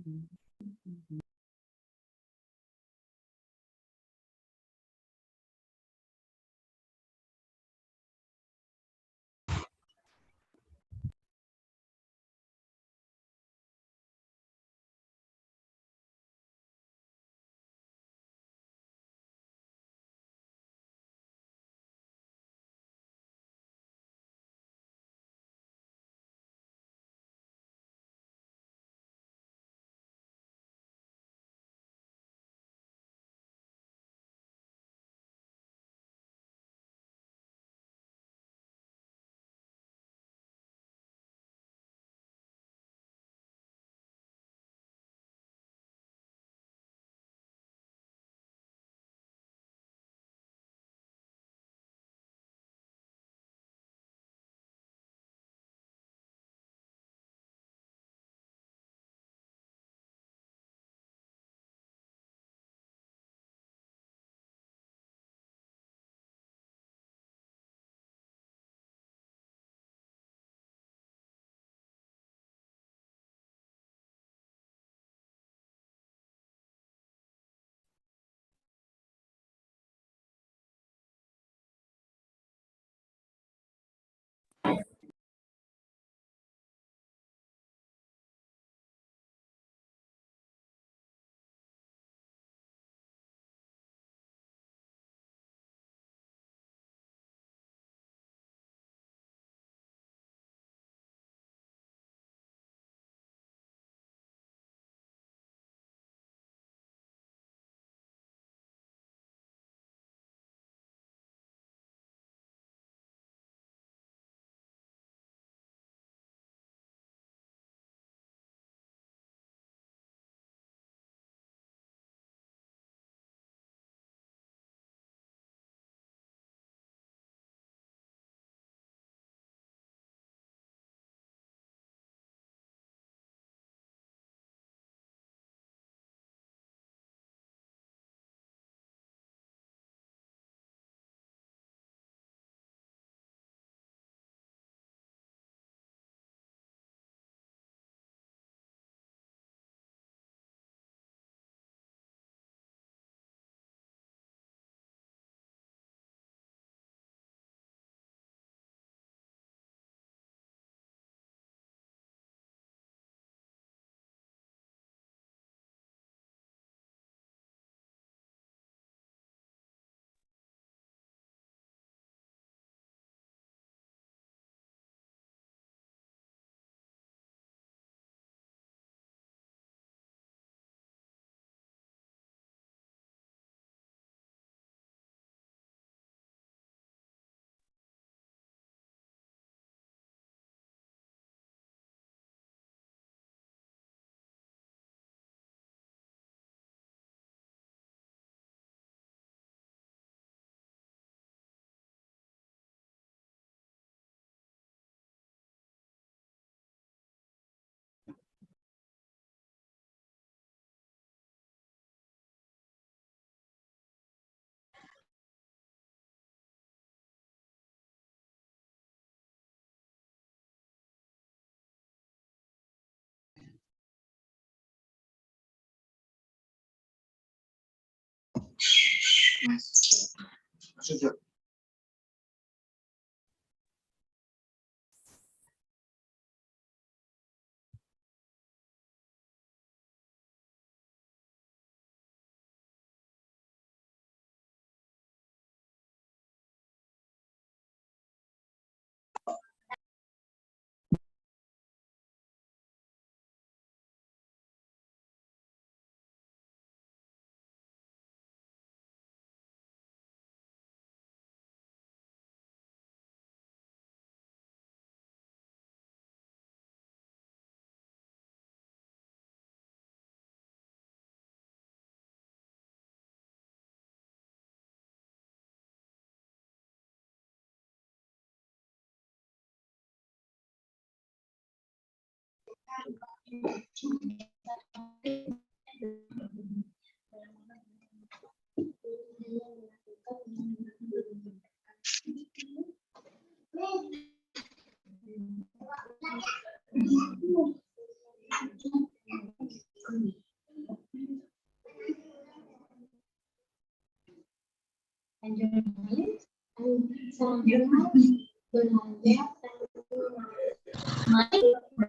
Sejak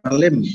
Alim.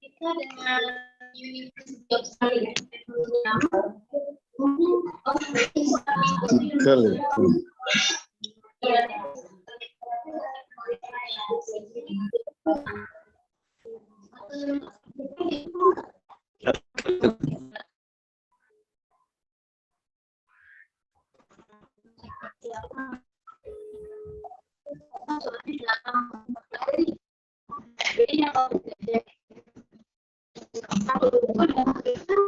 Kita dengan Australia. Artikel itu.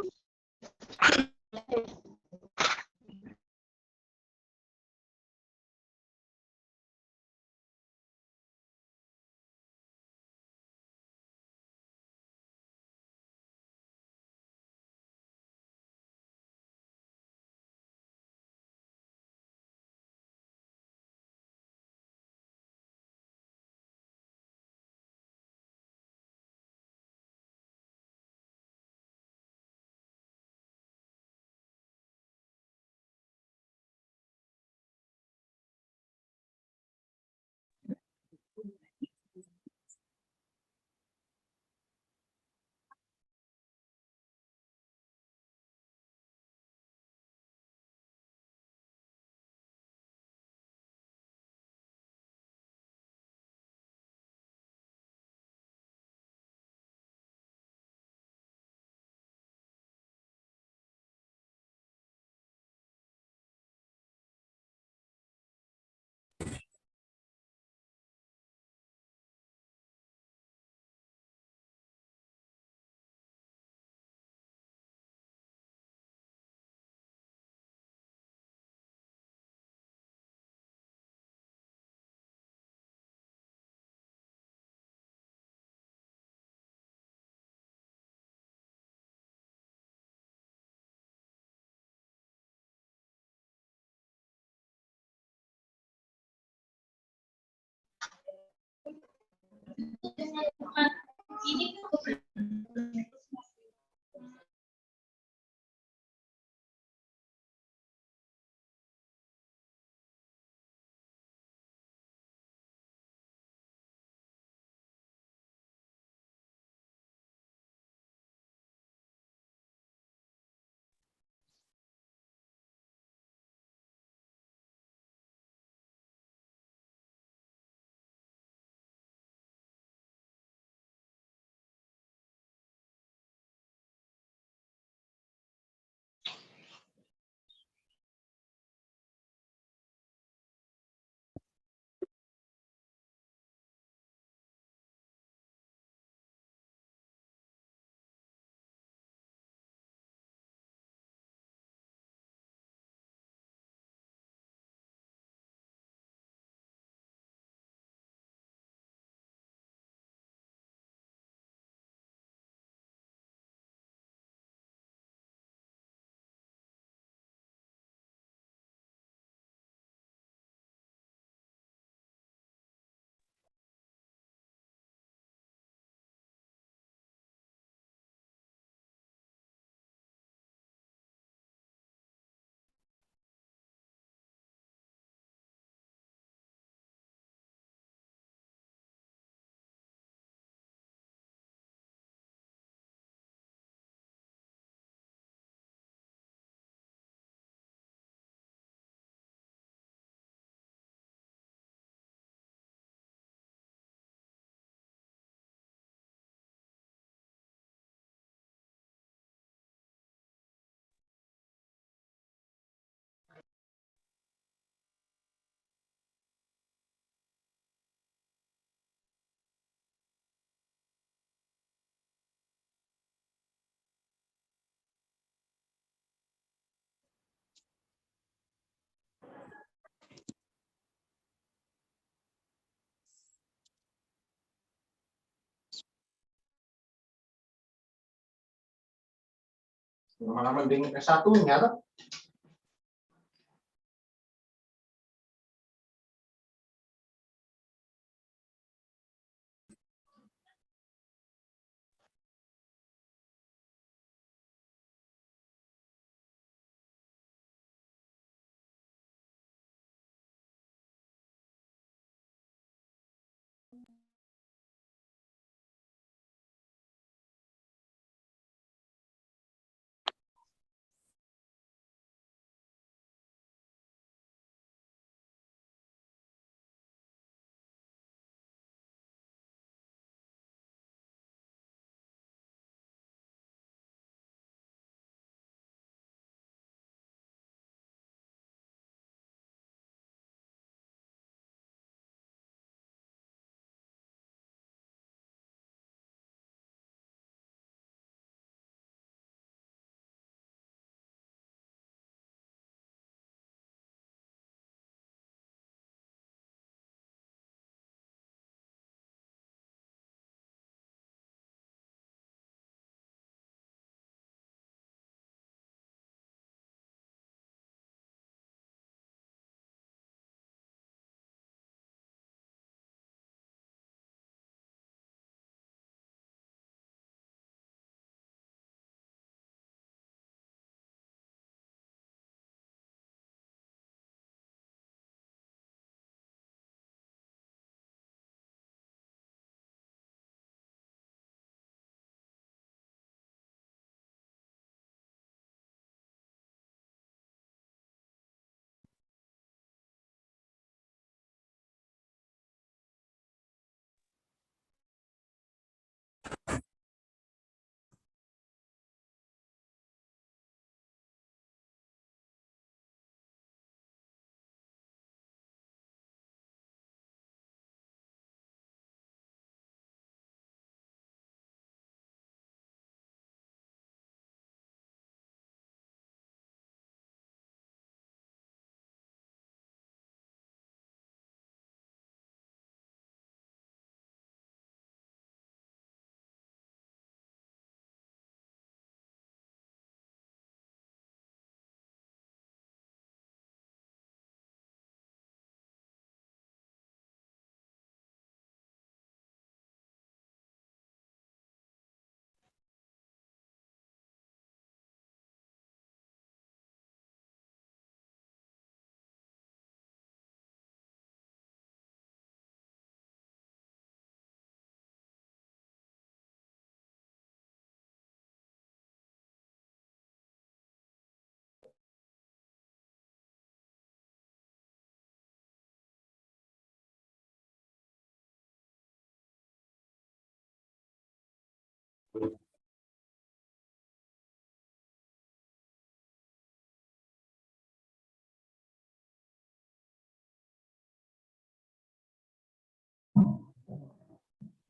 Nama-nama dengan S1-nya tuh.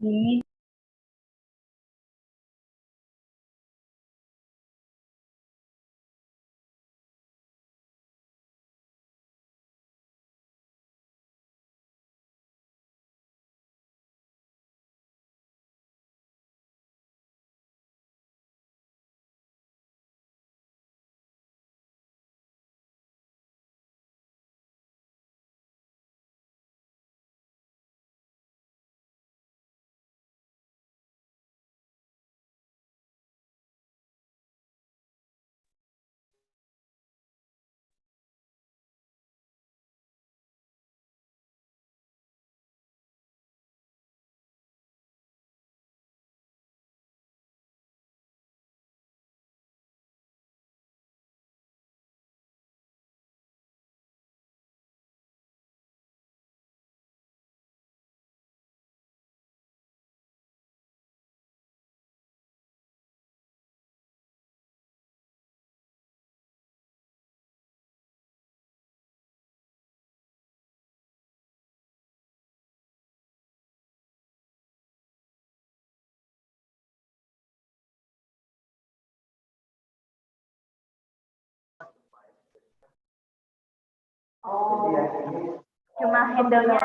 Dini. Oh, cuma handle-nya.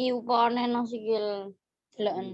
Iupane nasikil deloken.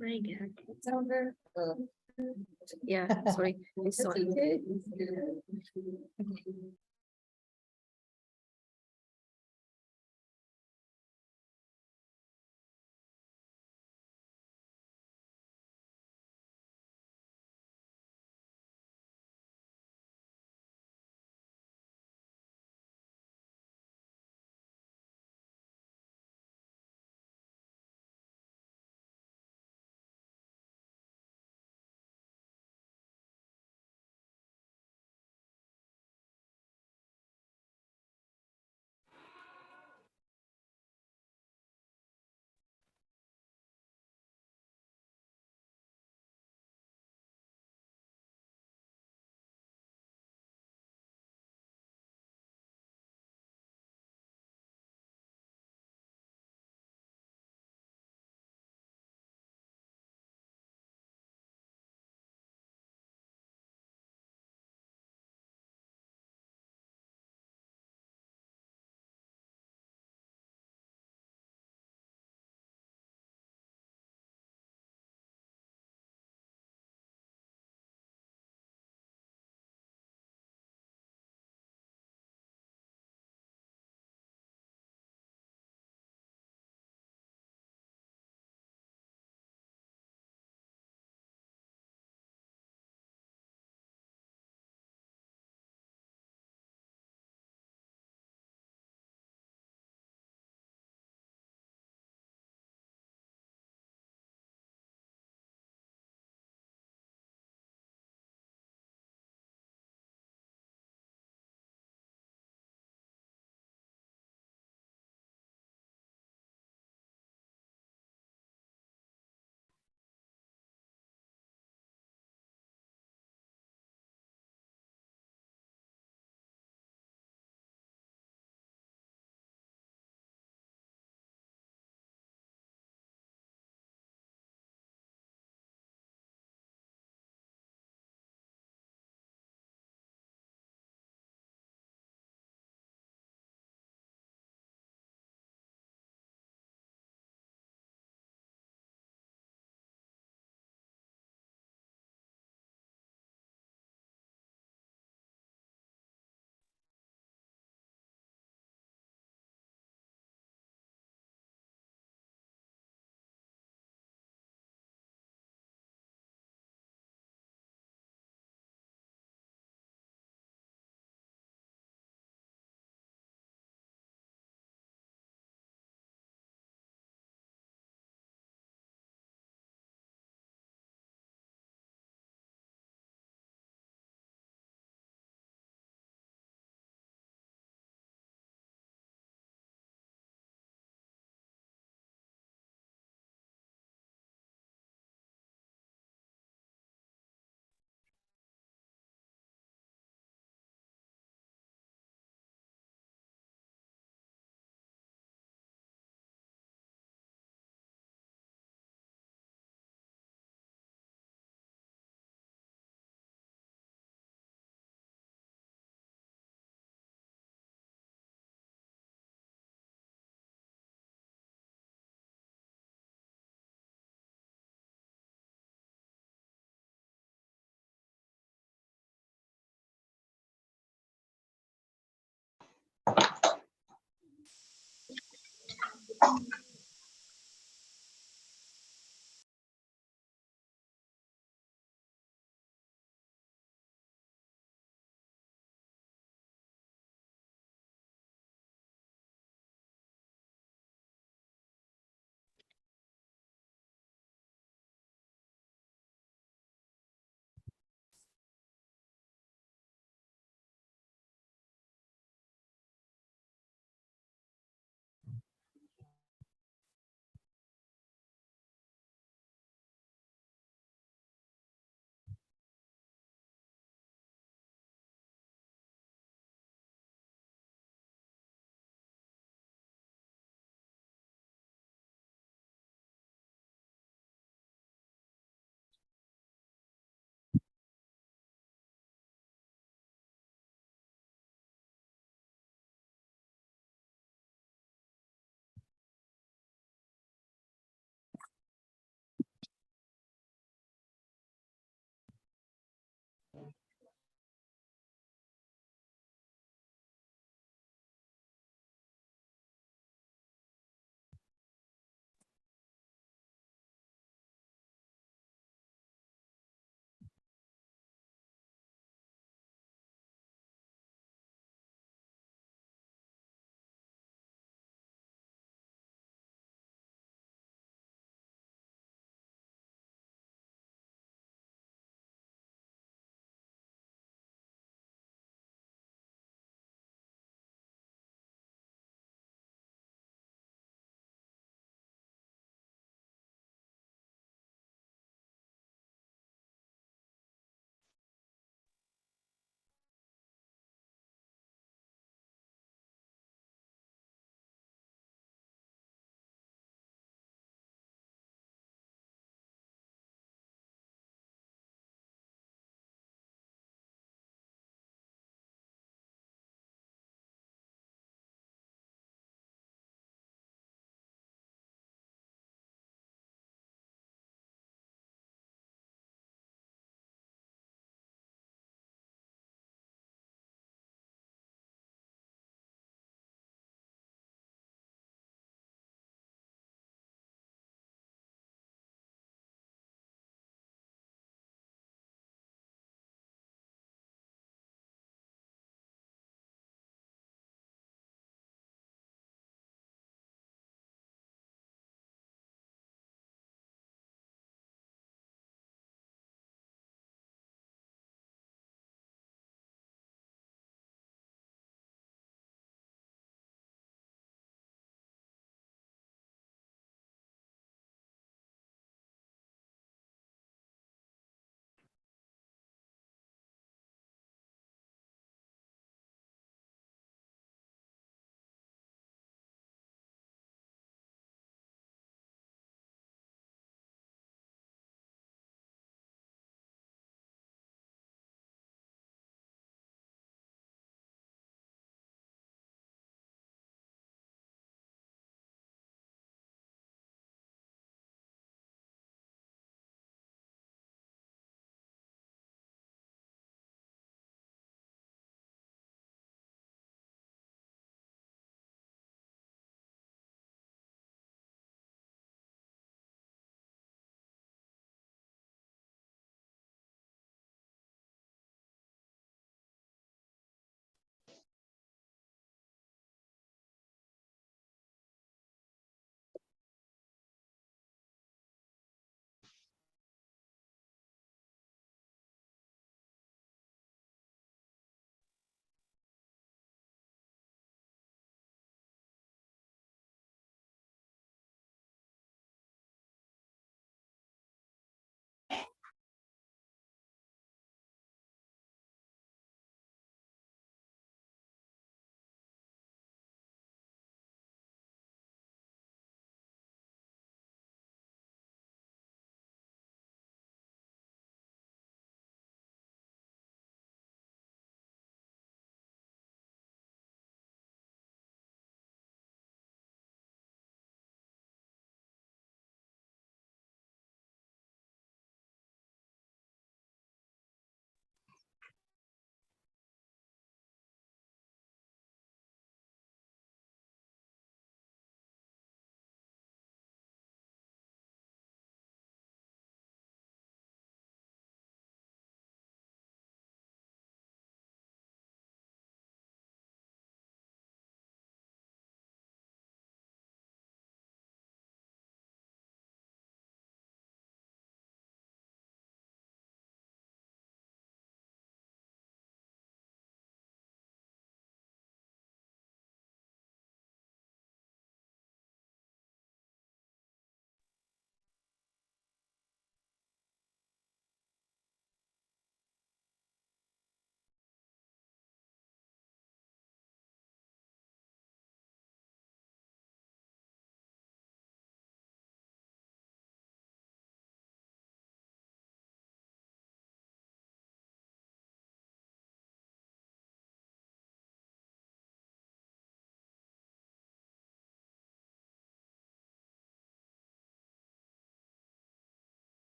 My God, it's over. Yeah, sorry. This one.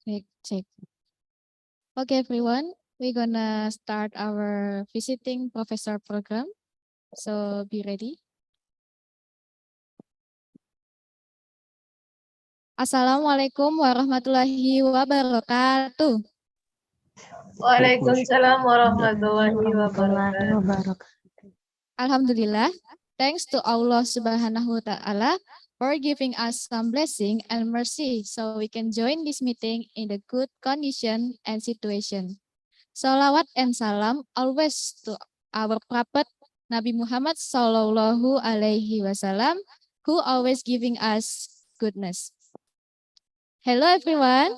Check. Okay, everyone. We're gonna start our visiting professor program. So be ready. Assalamualaikum warahmatullahi wabarakatuh. Waalaikumsalam warahmatullahi wabarakatuh. Alhamdulillah. Thanks to Allah Subhanahu wa Ta'ala for giving us some blessing and mercy so we can join this meeting in the good condition and situation. Salawat and salam always to our Prophet Nabi Muhammad Sallallahu Alaihi Wasallam, who always giving us goodness. Hello everyone.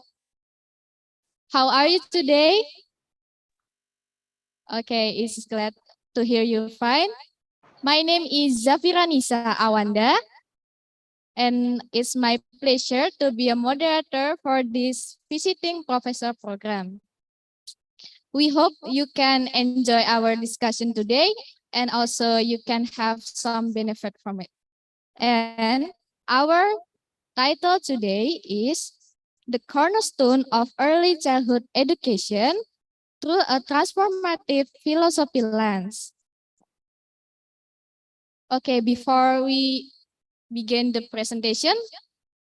How are you today? Okay, it's glad to hear you fine. My name is Zafira Nisa Awanda, and it's my pleasure to be a moderator for this visiting professor program. We hope you can enjoy our discussion today, and also you can have some benefit from it. And our title today is The Cornerstone of Early Childhood Education Through a Transformative Philosophy Lens. Okay, before we begin the presentation,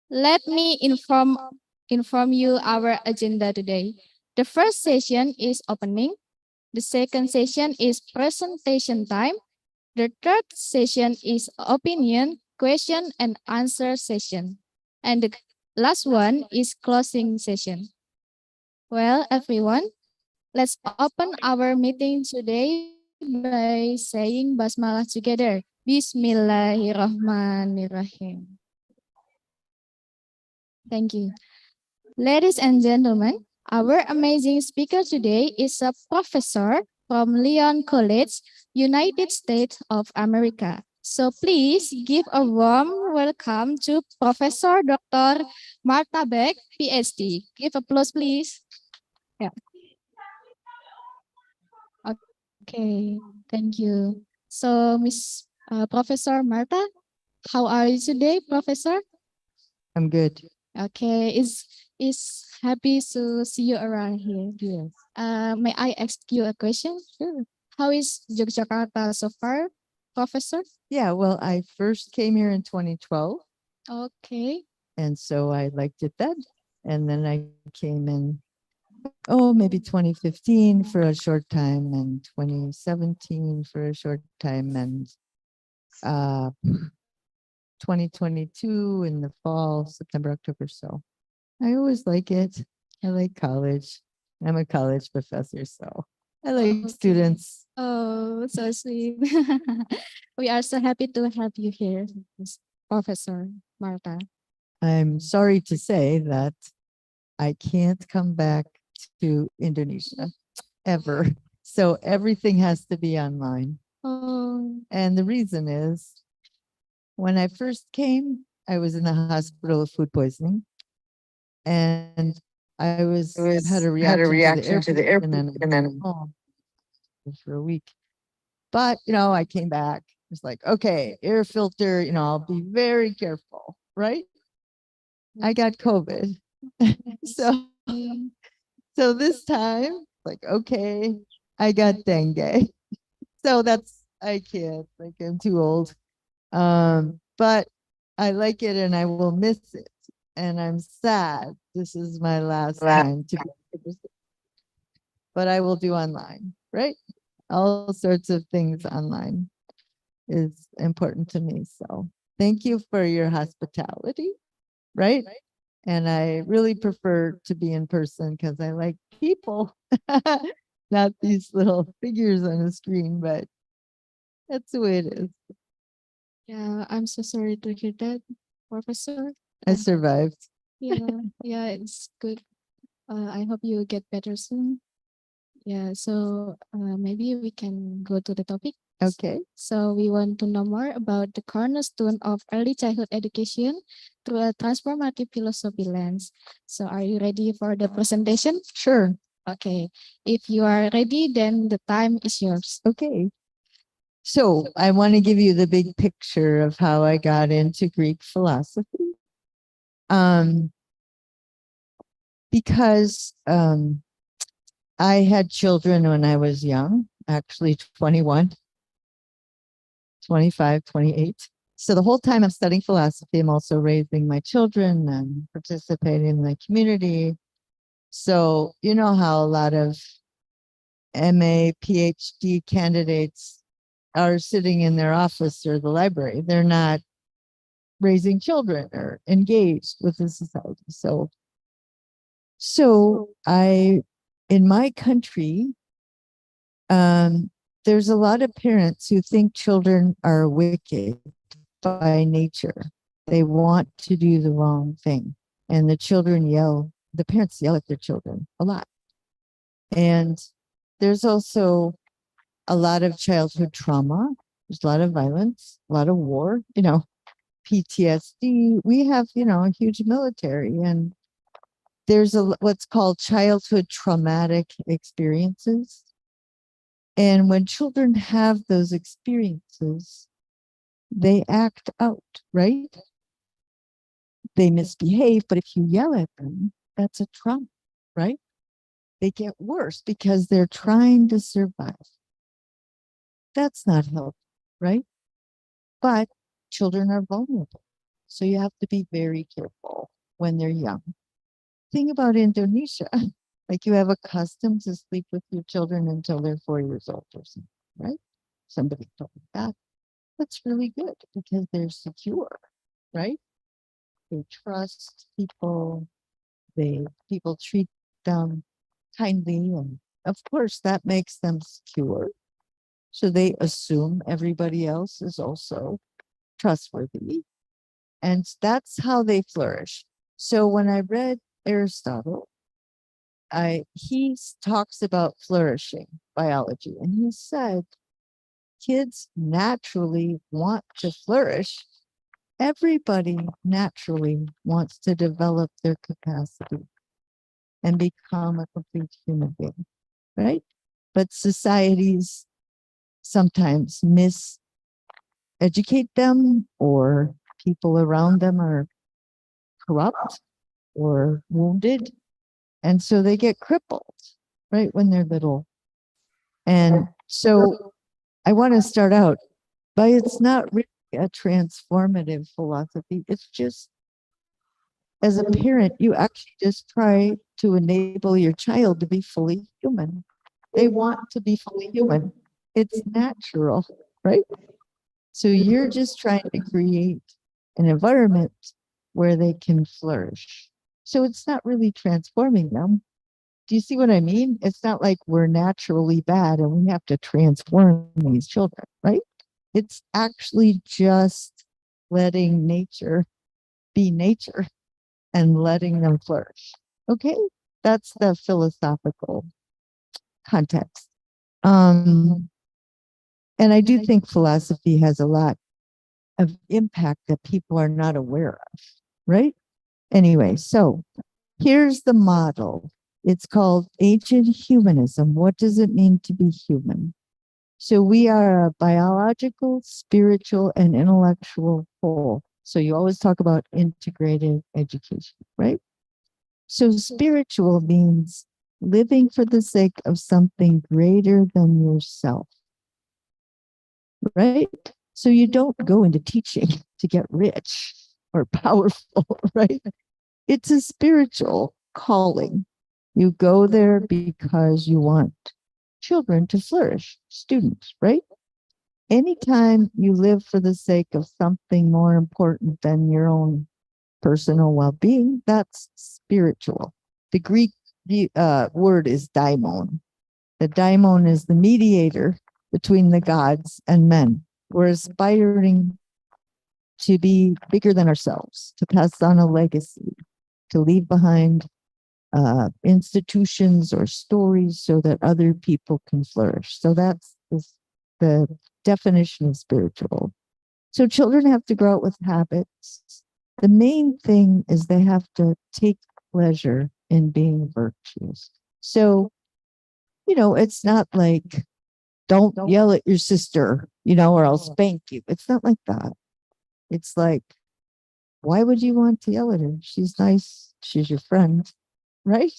let me inform you our agenda today. The first session is opening. The second session is presentation time. The third session is opinion, question, and answer session. And the last one is closing session. Well, everyone, let's open our meeting today by saying basmalah together. Bismillahirrahmanirrahim. Thank you. Ladies and gentlemen, our amazing speaker today is a professor from Lyon College, United States of America. So please give a warm welcome to Professor Dr. Martha Beck, Ph.D. Give applause, please. Yeah. Okay, thank you. So, Miss Professor Martha, how are you today, Professor? I'm good. Okay, is happy to see you around here. Yes. May I ask you a question? Sure. How is Yogyakarta so far, Professor? Yeah, well, I first came here in 2012, Okay. and so I liked it then. And then I came in, maybe 2015 for a short time, and 2017 for a short time, and 2022 in the fall, September, October. So I always like it. I like college. I'm a college professor, so I like students. Oh, so sweet. We are so happy to have you here, Miss Professor Martha. I'm sorry to say that I can't come back to Indonesia ever. So everything has to be online. Oh, And the reason is when I first came, I was in the hospital with food poisoning. And I had a reaction to the airport and then home for a week. But, I came back. It's like, okay, air filter, I'll be very careful, right? I got COVID. So this time, like, okay, I got dengue. So I can't, like, I'm too old. But I like it and I will miss it. And I'm sad. This is my last time to be, but I will do online, right? All sorts of things online is important to me. So thank you for your hospitality, right? And I really prefer to be in person because I like people, not these little figures on the screen, but that's the way it is. yeah, I'm so sorry to hear that, Professor. I survived. Yeah, it's good. I hope you get better soon. Yeah, so maybe we can go to the topic. Okay. So we want to know more about the cornerstone of early childhood education through a transformative philosophy lens. So are you ready for the presentation? Sure. Okay. If you are ready, then the time is yours. Okay. So I want to give you the big picture of how I got into Greek philosophy. because I had children when I was young, actually 21, 25, 28. So the whole time I'm studying philosophy, I'm also raising my children and participating in the community. So you know how a lot of MA, PhD candidates are sitting in their office or the library. They're not raising children or engaged with the society. So in my country, there's a lot of parents who think children are wicked by nature. They want to do the wrong thing. And the parents yell at their children a lot. And there's also a lot of childhood trauma. There's a lot of violence, a lot of war, PTSD. We have, a huge military, and there's what's called childhood traumatic experiences. And when children have those experiences, they act out, right? They misbehave, but if you yell at them, that's a trauma, right? They get worse because they're trying to survive. That's not healthy, right? But children are vulnerable. So you have to be very careful when they're young. Think about Indonesia. Like, you have a custom to sleep with your children until they're 4 years old or something, right? Somebody told me that. That's really good because they're secure, right? They trust people. People treat them kindly, and of course that makes them secure. So they assume everybody else is also trustworthy, and that's how they flourish. So when I read Aristotle, he talks about flourishing biology, and he said kids naturally want to flourish. Everybody naturally wants to develop their capacity and become a complete human being, right? But societies sometimes miseducate them, or people around them are corrupt or wounded. And so they get crippled, right, when they're little. And so I want to start out by, it's not really a transformative philosophy. It's just, as a parent, you actually just try to enable your child to be fully human. They want to be fully human. It's natural, right? So you're just trying to create an environment where they can flourish. So it's not really transforming them. Do you see what I mean? It's not like we're naturally bad and we have to transform these children, right? It's actually just letting nature be nature and letting them flourish. Okay? That's the philosophical context. And I do think philosophy has a lot of impact that people are not aware of, right? Anyway, so here's the model. It's called ancient humanism. What does it mean to be human? So we are a biological, spiritual, and intellectual whole. So you always talk about integrated education, right? So spiritual means living for the sake of something greater than yourself, right? So you don't go into teaching to get rich or powerful, right? It's a spiritual calling. You go there because you want children to flourish, students, right? Anytime you live for the sake of something more important than your own personal well-being, that's spiritual. The Greek word is daimon. The daimon is the mediator between the gods and men. We're aspiring to be bigger than ourselves, to pass on a legacy, to leave behind institutions or stories so that other people can flourish. So that's the definition of spiritual. So children have to grow up with habits. The main thing is they have to take pleasure in being virtuous. So, it's not like, don't yell at your sister, or I'll spank you. It's not like that. It's like, why would you want to yell at her? She's nice. She's your friend. right?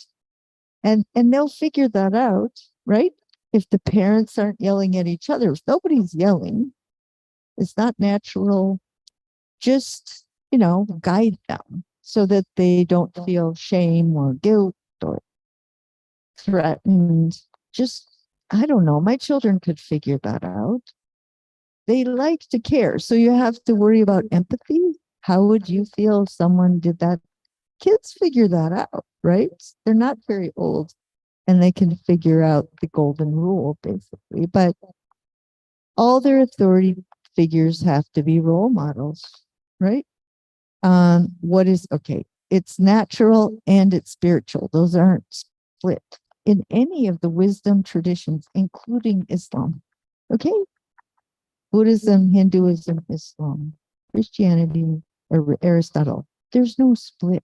And they'll figure that out, right? If the parents aren't yelling at each other, if nobody's yelling, it's not natural. Just, guide them so that they don't feel shame or guilt or threatened. Just, I don't know. My children could figure that out. They like to care. So you have to worry about empathy. How would you feel if someone did that? Kids figure that out, right? They're not very old and they can figure out the golden rule, basically. But all their authority figures have to be role models, right? What is okay? It's natural and it's spiritual. Those aren't split in any of the wisdom traditions, including Islam. Okay, Buddhism, Hinduism, Islam, Christianity, or Aristotle. There's no split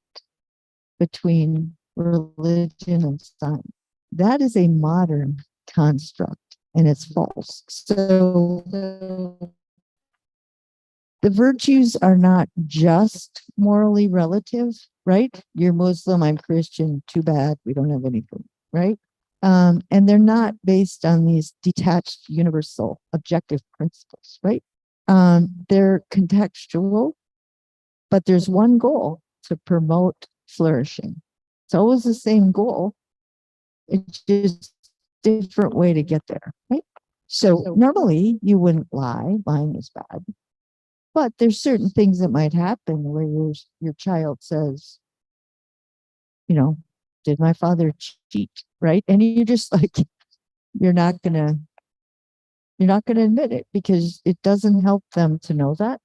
between religion and science. That is a modern construct and it's false. So the virtues are not just morally relative, right? You're Muslim, I'm Christian, too bad, we don't have anything, right? And they're not based on these detached, universal, objective principles, right? They're contextual, but there's one goal: to promote flourishing. It's always the same goal. It's just a different way to get there, right? So normally you wouldn't lie. Lying is bad. But there's certain things that might happen where your child says, did my father cheat, right? And you just like, you're not gonna admit it because it doesn't help them to know that,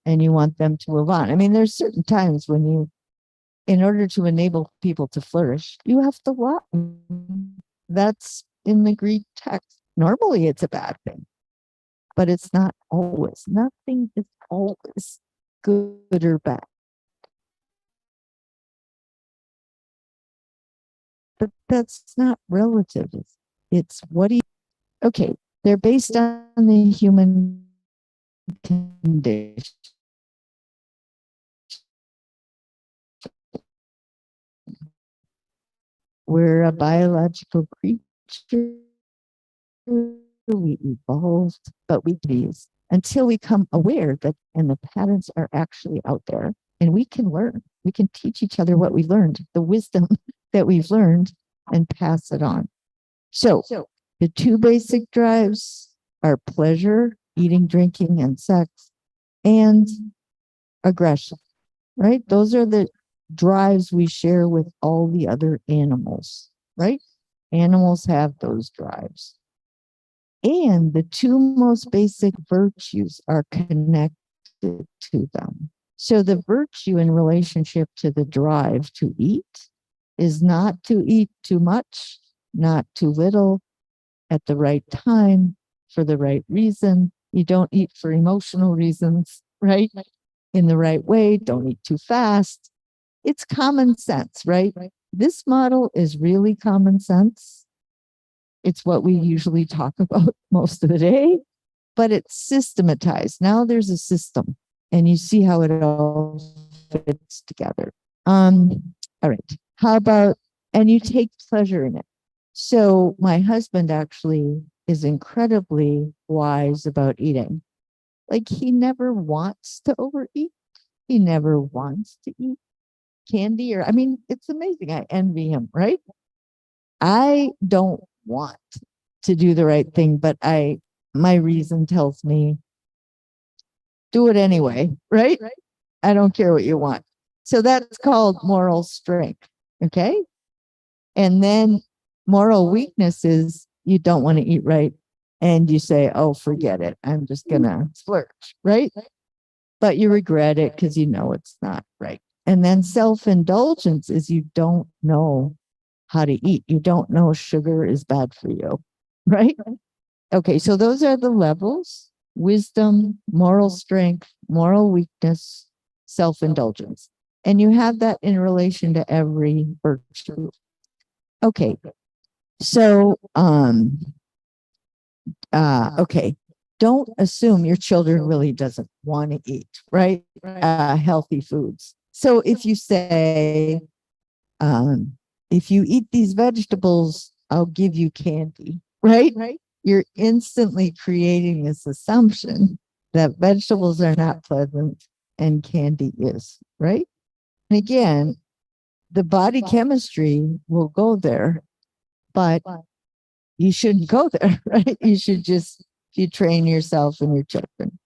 and you want them to move on. I mean, there's certain times when in order to enable people to flourish, you have to lie. That's in the Greek text. Normally it's a bad thing, but it's not always. Nothing is always good or bad. But that's not relative. It's what do you, okay, they're based on the human condition. We're a biological creature. We evolved, but we these until we become aware that, and the patterns are actually out there, and we can learn. We can teach each other what we learned, the wisdom that we've learned, and pass it on. So the two basic drives are pleasure, eating, drinking, and sex, and aggression, right? Those are the drives we share with all the other animals, right? Animals have those drives. And the two most basic virtues are connected to them. So the virtue in relationship to the drive to eat is not to eat too much, not too little, at the right time, for the right reason. You don't eat for emotional reasons, right? In the right way, don't eat too fast. It's common sense, right? This model is really common sense. It's what we usually talk about most of the day, but it's systematized. Now there's a system and you see how it all fits together. All right. How about, and you take pleasure in it. So my husband actually is incredibly wise about eating. Like he never wants to overeat. He never wants to eat candy or, I mean, it's amazing. I envy him, right? I don't want to do the right thing, but my reason tells me do it anyway, right? I don't care what you want. So that's called moral strength. Okay. And then moral weakness is you don't want to eat right. And you say, oh, forget it. I'm just going to splurge, right? But you regret it because you know it's not right. And then self-indulgence is you don't know how to eat. You don't know sugar is bad for you, right? Okay, so those are the levels: wisdom, moral strength, moral weakness, self-indulgence. And you have that in relation to every virtue. Okay, so, okay, don't assume your children really doesn't want to eat, right? Healthy foods. So if you say, if you eat these vegetables, I'll give you candy, right? You're instantly creating this assumption that vegetables are not pleasant and candy is, right? And again, the body chemistry will go there, but you shouldn't go there, right? You should just, you train yourself and your children.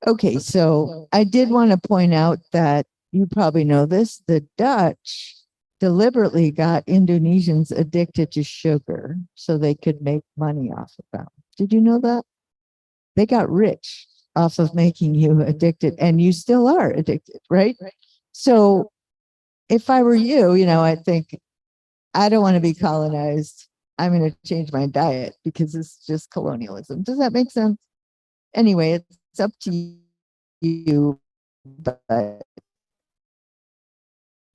Okay, so I did want to point out that you probably know this, the Dutch deliberately got Indonesians addicted to sugar so they could make money off of them. Did you know that? They got rich off of making you addicted, and you still are addicted, right? So if I were you, I think I don't want to be colonized. I'm going to change my diet because it's just colonialism. Does that make sense? Anyway, it's up to you, but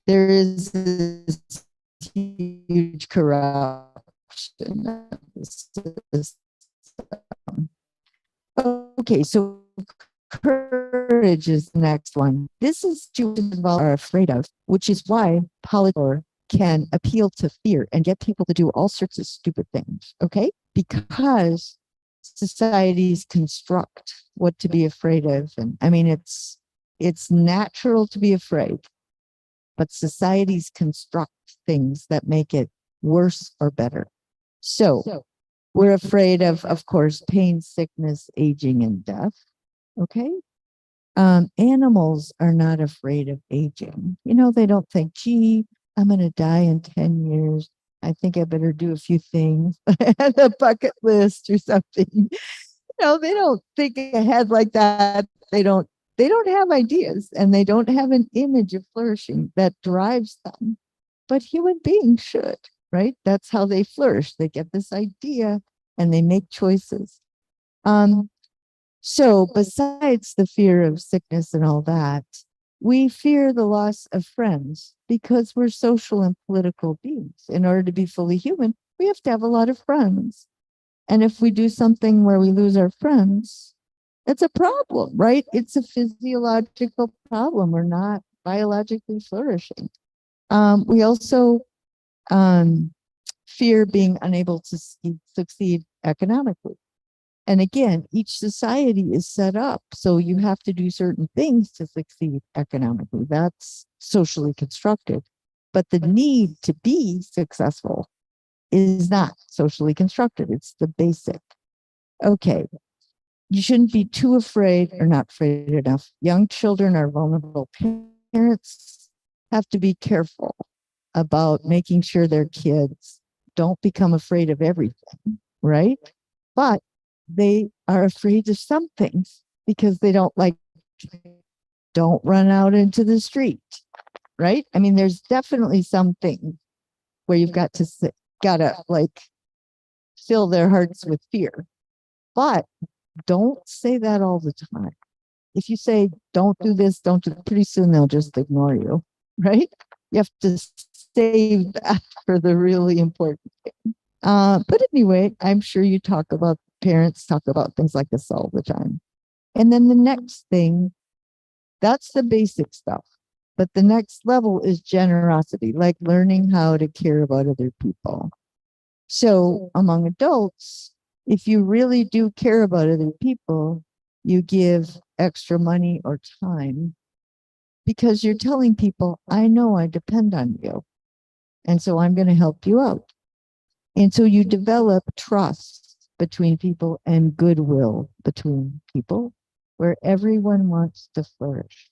there is this huge corruption of the system. Okay, so courage is the next one. This is what people are afraid of, which is why politics can appeal to fear and get people to do all sorts of stupid things, okay? Because societies construct what to be afraid of. And I mean, it's natural to be afraid, but societies construct things that make it worse or better. So we're afraid of course, pain, sickness, aging, and death. Okay. Animals are not afraid of aging. They don't think, gee, I'm going to die in 10 years. I think I better do a few things, a bucket list or something. They don't think ahead like that. They don't have ideas, and they don't have an image of flourishing that drives them. But human beings should, right? That's how they flourish. They get this idea and they make choices. So besides the fear of sickness and all that, we fear the loss of friends because we're social and political beings. In order to be fully human, we have to have a lot of friends. And if we do something where we lose our friends, it's a problem, right? It's a physiological problem. We're not biologically flourishing. We also fear being unable to succeed economically. And again, each society is set up so you have to do certain things to succeed economically. That's socially constructed. But the need to be successful is not socially constructed. It's the basic. Okay. You shouldn't be too afraid or not afraid enough. Young children are vulnerable. Parents have to be careful about making sure their kids don't become afraid of everything, right? But they are afraid of some things because they don't run out into the street, right? I mean, there's definitely some things where you've got to fill their hearts with fear, but don't say that all the time. If you say, don't do this, don't do that, pretty soon they'll just ignore you, right? You have to save that for the really important thing. But anyway, I'm sure parents talk about things like this all the time. And then the next thing, that's the basic stuff. But the next level is generosity, like learning how to care about other people. So among adults, if you really do care about other people, you give extra money or time because you're telling people, I know I depend on you. And so I'm going to help you out. And so you develop trust between people and goodwill between people where everyone wants to flourish.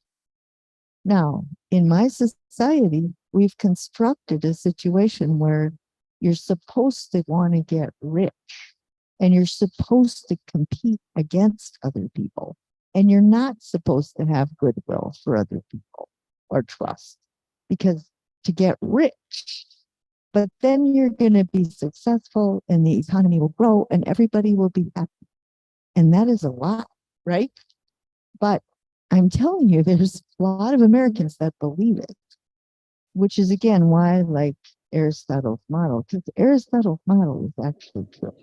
Now, in my society, we've constructed a situation where you're supposed to want to get rich and you're supposed to compete against other people. And you're not supposed to have goodwill for other people or trust because to get rich, but then you're going to be successful and the economy will grow and everybody will be happy. And that is a lot, right? But I'm telling you, there's a lot of Americans that believe it, which is again why I like Aristotle's model, because Aristotle's model is actually true.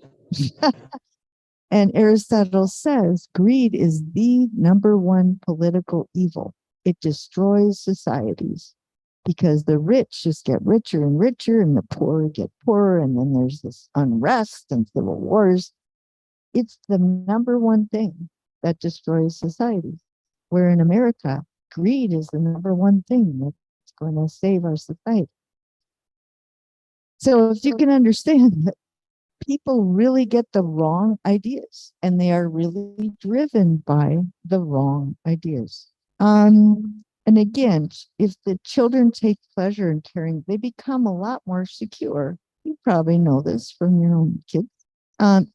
And Aristotle says greed is the number one political evil. It destroys societies. because the rich just get richer and richer and the poor get poorer. And then there's this unrest and civil wars. It's the number one thing that destroys society. Where in America, greed is the number one thing that's going to save our society. So if you can understand that people really get the wrong ideas and they are really driven by the wrong ideas. And again, if the children take pleasure in caring, they become a lot more secure. You probably know this from your own kids.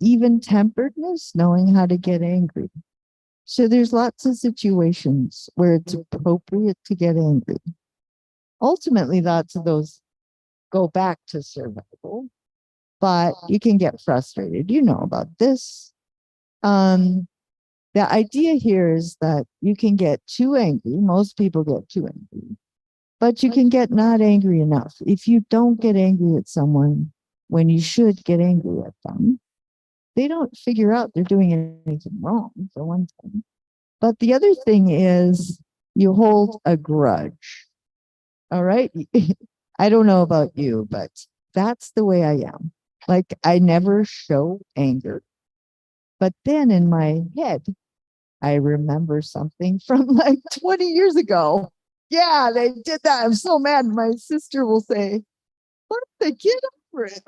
Even temperedness, knowing how to get angry. So there's lots of situations where it's appropriate to get angry. Ultimately, lots of those go back to survival, but you can get frustrated. You know about this. The idea here is that you can get too angry. Most people get too angry, but you can get not angry enough. If you don't get angry at someone when you should get angry at them, they don't figure out they're doing anything wrong, for one thing. But the other thing is you hold a grudge. All right. I don't know about you, but that's the way I am. Like, I never show anger. But then in my head, I remember something from like 20 years ago. Yeah, they did that. I'm so mad. My sister will say, Martha, get over it.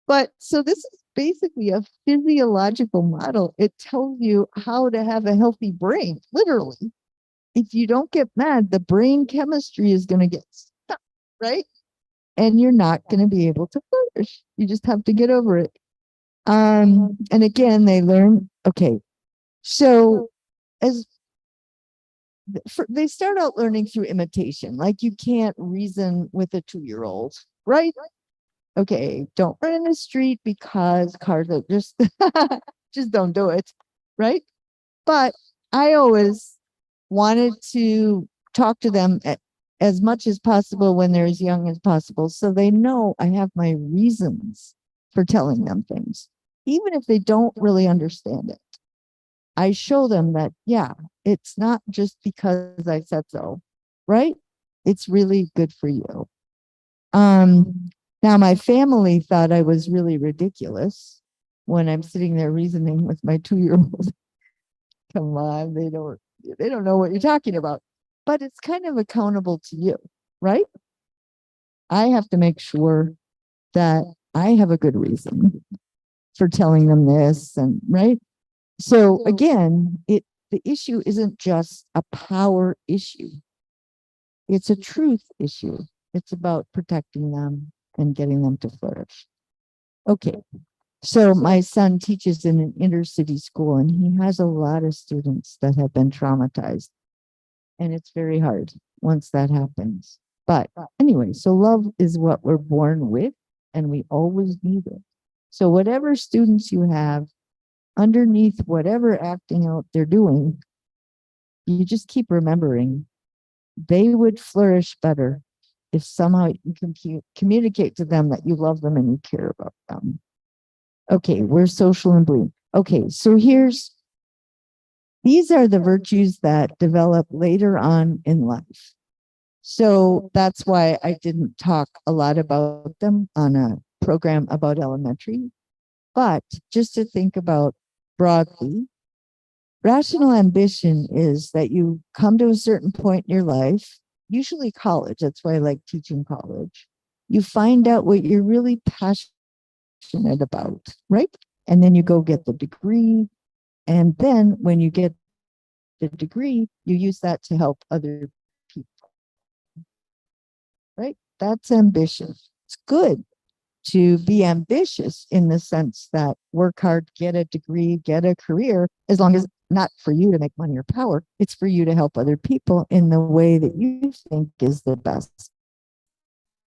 But so this is basically a physiological model. It tells you how to have a healthy brain, literally. If you don't get mad, the brain chemistry is going to get stuck, right? And you're not going to be able to flourish. You just have to get over it. And again, they learn, okay, so they start out learning through imitation. Like, you can't reason with a 2-year-old, right? Okay, don't run in the street because cars are just don't do it, right? But I always wanted to talk to them as much as possible when they're as young as possible, so they know I have my reasons for telling them things, even if they don't really understand it. I show them that, yeah, it's not just because I said so, right? It's really good for you. Now, my family thought I was really ridiculous when I'm sitting there reasoning with my 2-year-old. Come on, they don't know what you're talking about. But it's kind of accountable to you, right? I have to make sure that I have a good reason for telling them this, and right. So again, the issue isn't just a power issue. It's a truth issue. It's about protecting them and getting them to flourish. Okay, so my son teaches in an inner city school, and he has a lot of students that have been traumatized. And it's very hard once that happens. But anyway, so love is what we're born with, and we always need it. So whatever students you have, underneath whatever acting out they're doing, you just keep remembering they would flourish better if somehow you can communicate to them that you love them and you care about them. Okay, we're social and blue. Okay, so these are the virtues that develop later on in life. So that's why I didn't talk a lot about them on a program about elementary. But just to think about broadly, rational ambition is that you come to a certain point in your life, usually college. That's why I like teaching college. You find out what you're really passionate about, right? And then you go get the degree. And then when you get the degree, you use that to help other people, right? That's ambition. It's good to be ambitious in the sense that work hard, get a degree, get a career, as long as not for you to make money or power, it's for you to help other people in the way that you think is the best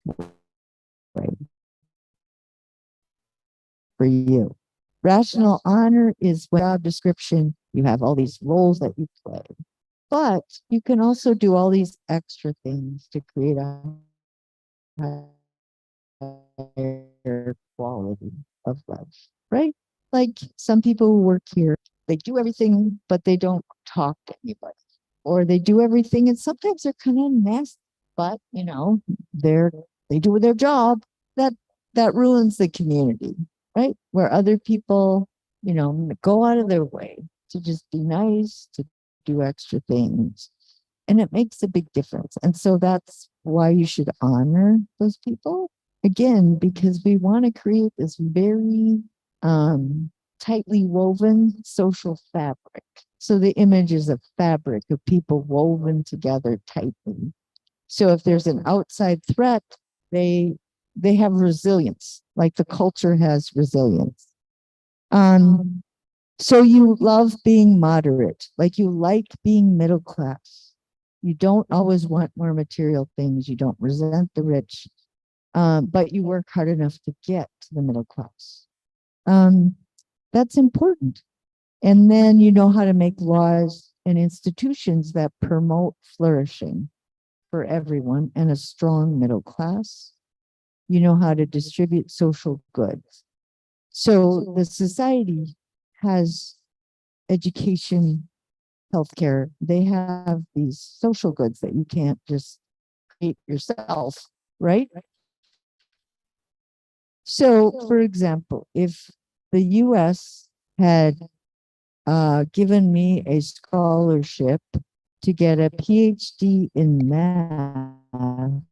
way for you. Rational honor is when job description, you have all these roles that you play, but you can also do all these extra things to create a higher quality of life, right? Like some people who work here, they do everything, but they don't talk to anybody. or they do everything, and sometimes they're kind of nasty, but you know, they do their job. That ruins the community, right? Where other people, you know, go out of their way to just be nice, to do extra things. And it makes a big difference. And so that's why you should honor those people. Again, because we want to create this very tightly woven social fabric. So the image is a fabric of people woven together tightly. So if there's an outside threat, they have resilience, like the culture has resilience. So you love being moderate, like you like being middle class. You don't always want more material things. You don't resent the rich, but you work hard enough to get to the middle class. That's important. And then you know how to make laws and institutions that promote flourishing for everyone and a strong middle class. You know how to distribute social goods. So the society has education, healthcare. They have these social goods that you can't just create yourself, right? So, for example, if the US had given me a scholarship to get a PhD in math,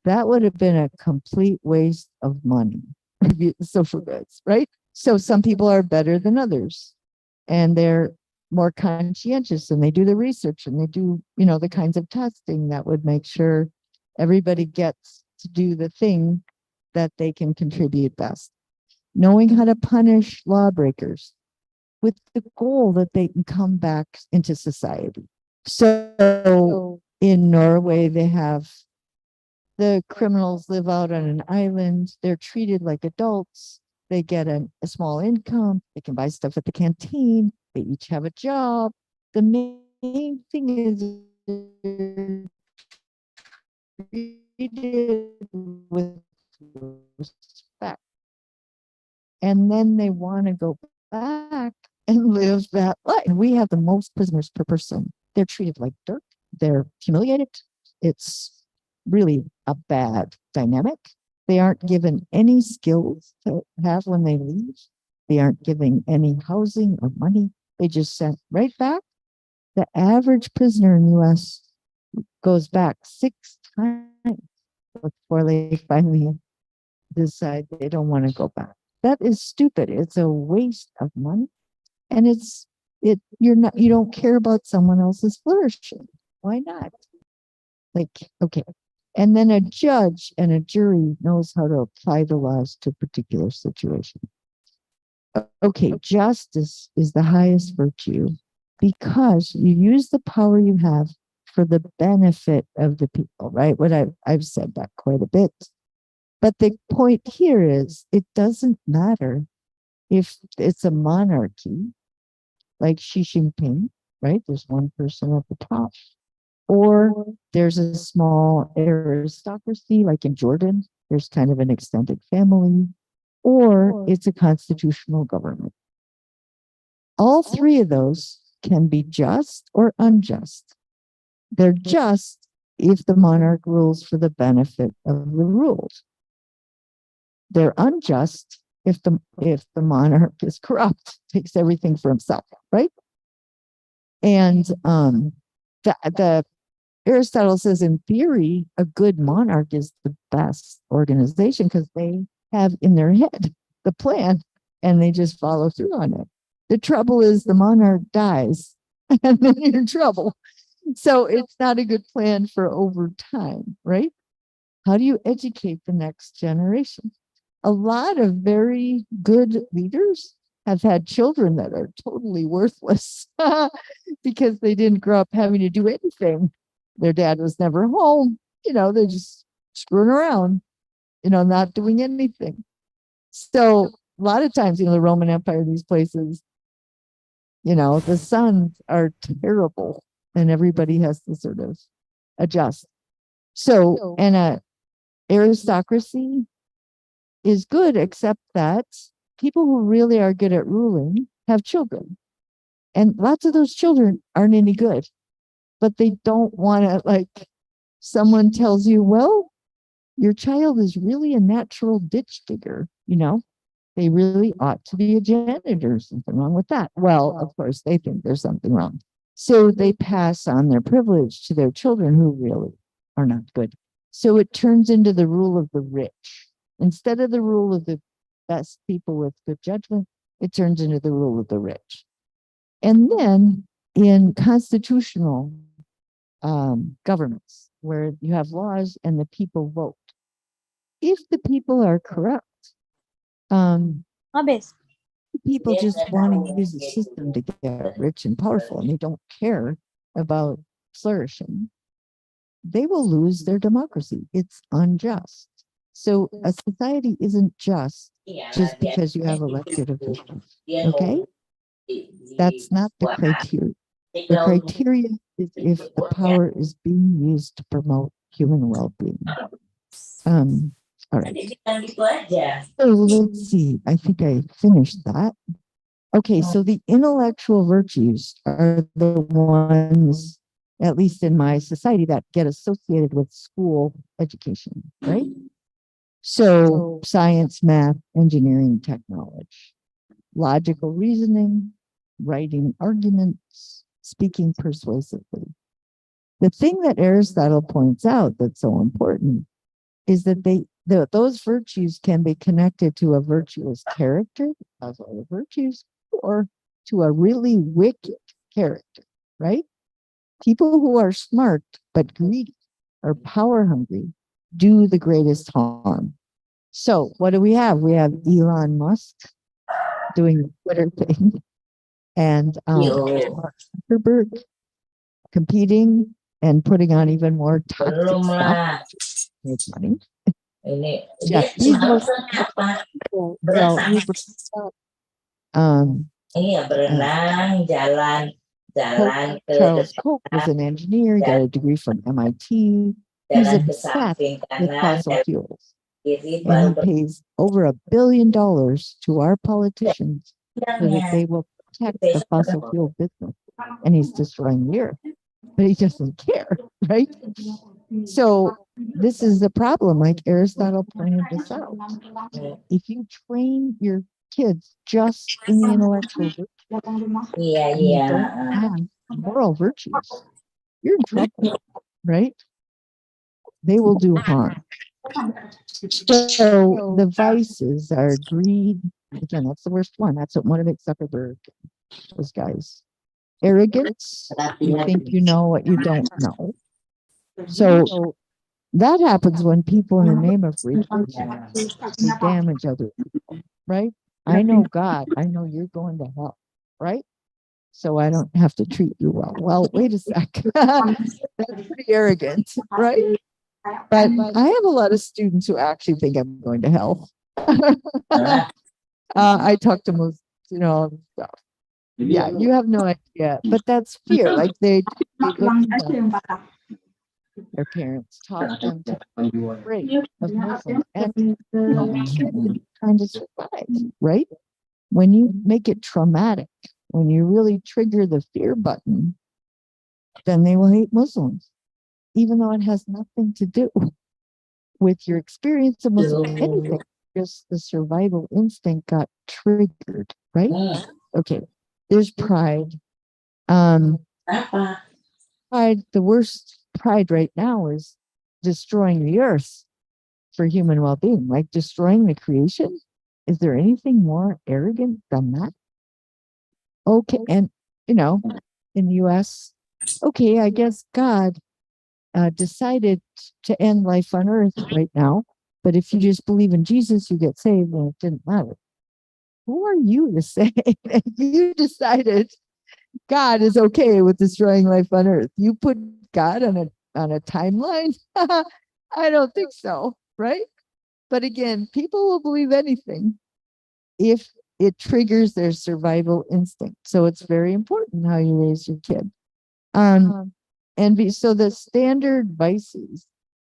that would have been a complete waste of money. Social goods, right? So some people are better than others, and they're more conscientious, and they do the research, and they do, you know, the kinds of testing that would make sure everybody gets to do the thing that they can contribute best. Knowing how to punish lawbreakers with the goal that they can come back into society. So in Norway, they have the criminals live out on an island. They're treated like adults. They get a small income. They can buy stuff at the canteen. They each have a job. The main thing is they're treated with respect. And then they want to go back and live that life. And we have the most prisoners per person. They're treated like dirt. They're humiliated. It's really a bad dynamic. They aren't given any skills to have when they leave. They aren't given any housing or money. They just sent right back. The average prisoner in the US goes back 6 times before they finally decide they don't want to go back. That is stupid. It's a waste of money. And you don't care about someone else's flourishing. Why not? Like, okay. And then a judge and a jury knows how to apply the laws to a particular situation. Okay, justice is the highest virtue because you use the power you have for the benefit of the people, right? What I've said that quite a bit. But the point here is it doesn't matter if it's a monarchy like Xi Jinping, right? There's one person at the top. Or there's a small aristocracy, like in Jordan, there's kind of an extended family, or it's a constitutional government. All three of those can be just or unjust. They're just if the monarch rules for the benefit of the ruled. They're unjust if the monarch is corrupt, takes everything for himself, right? And the Aristotle says, in theory, a good monarch is the best organization because they have in their head the plan and they just follow through on it. The trouble is the monarch dies and then you're in trouble. So it's not a good plan for over time, right? How do you educate the next generation? A lot of very good leaders have had children that are totally worthless because they didn't grow up having to do anything. Their dad was never home. You know, they're just screwing around, you know, not doing anything. So a lot of times, you know, the Roman Empire, these places, you know, the sons are terrible and everybody has to sort of adjust. So, and a aristocracy is good, except that people who really are good at ruling have children. And lots of those children aren't any good, but they don't want to, like, someone tells you, well, your child is really a natural ditch digger, you know, they really ought to be a janitor. Something wrong with that. Well, of course, they think there's something wrong. So they pass on their privilege to their children who really are not good. So it turns into the rule of the rich. Instead of the rule of the best people with good judgment, it turns into the rule of the rich. And then in constitutional governments, where you have laws and the people vote, if the people are corrupt, people just want to use the system to get rich and powerful, and they don't care about flourishing, they will lose their democracy. It's unjust. So a society isn't just because you have elected officials. Okay? That's not the criteria. The criteria is if the power is being used to promote human well-being. All right. So let's see. I think I finished that. Okay, so the intellectual virtues are the ones, at least in my society, that get associated with school education, right? So science, math, engineering, technology, logical reasoning, writing arguments, speaking persuasively. The thing that Aristotle points out that's so important is that those virtues can be connected to a virtuous character, as all the virtues, or to a really wicked character, right? People who are smart but greedy or power hungry do the greatest harm. So what do we have? We have Elon Musk doing the Twitter thing, and Mark Zuckerberg competing and putting on even more toxic stuff to make money. Jeff Bezos, Charles Koch was an engineer, he got a degree from MIT. He's obsessed with fossil fuels. And he pays over $1 billion to our politicians so that they will protect the fossil fuel business. And he's destroying the earth, but he doesn't care, right? So this is the problem, like Aristotle pointed this out. If you train your kids just in the intellectual virtues, and you don't have moral virtues, you're in trouble, right? They will do harm. So the vices are greed. Again, that's the worst one. That's what motivates Zuckerberg, those guys. Arrogance. You think you know what you don't know. So that happens when people, in the name of religion, they damage other people, right? I know God. I know you're going to hell, right? So I don't have to treat you well. Well, wait a sec. That's pretty arrogant, right? But I have a lot of students who actually think I'm going to hell. I talk to most, all this stuff. Yeah, you have no idea, but that's fear. Like they look at them. Their parents taught them to be afraid of Muslims, and trying to survive, right? When you make it traumatic, when you really trigger the fear button, then they will hate Muslims, even though it has nothing to do with your experience of Muslim anything. Just the survival instinct got triggered, right? Okay, there's pride. Pride, the worst pride right now is destroying the earth for human well-being, like destroying the creation. Is there anything more arrogant than that? Okay, and in the US, okay, I guess God decided to end life on earth right now, but if you just believe in Jesus, you get saved, and it didn't matter. Who are you to say that you decided God is okay with destroying life on earth? You put God on a timeline? I don't think so, right? But again, people will believe anything if it triggers their survival instinct. So it's very important how you raise your kid. So the standard vices,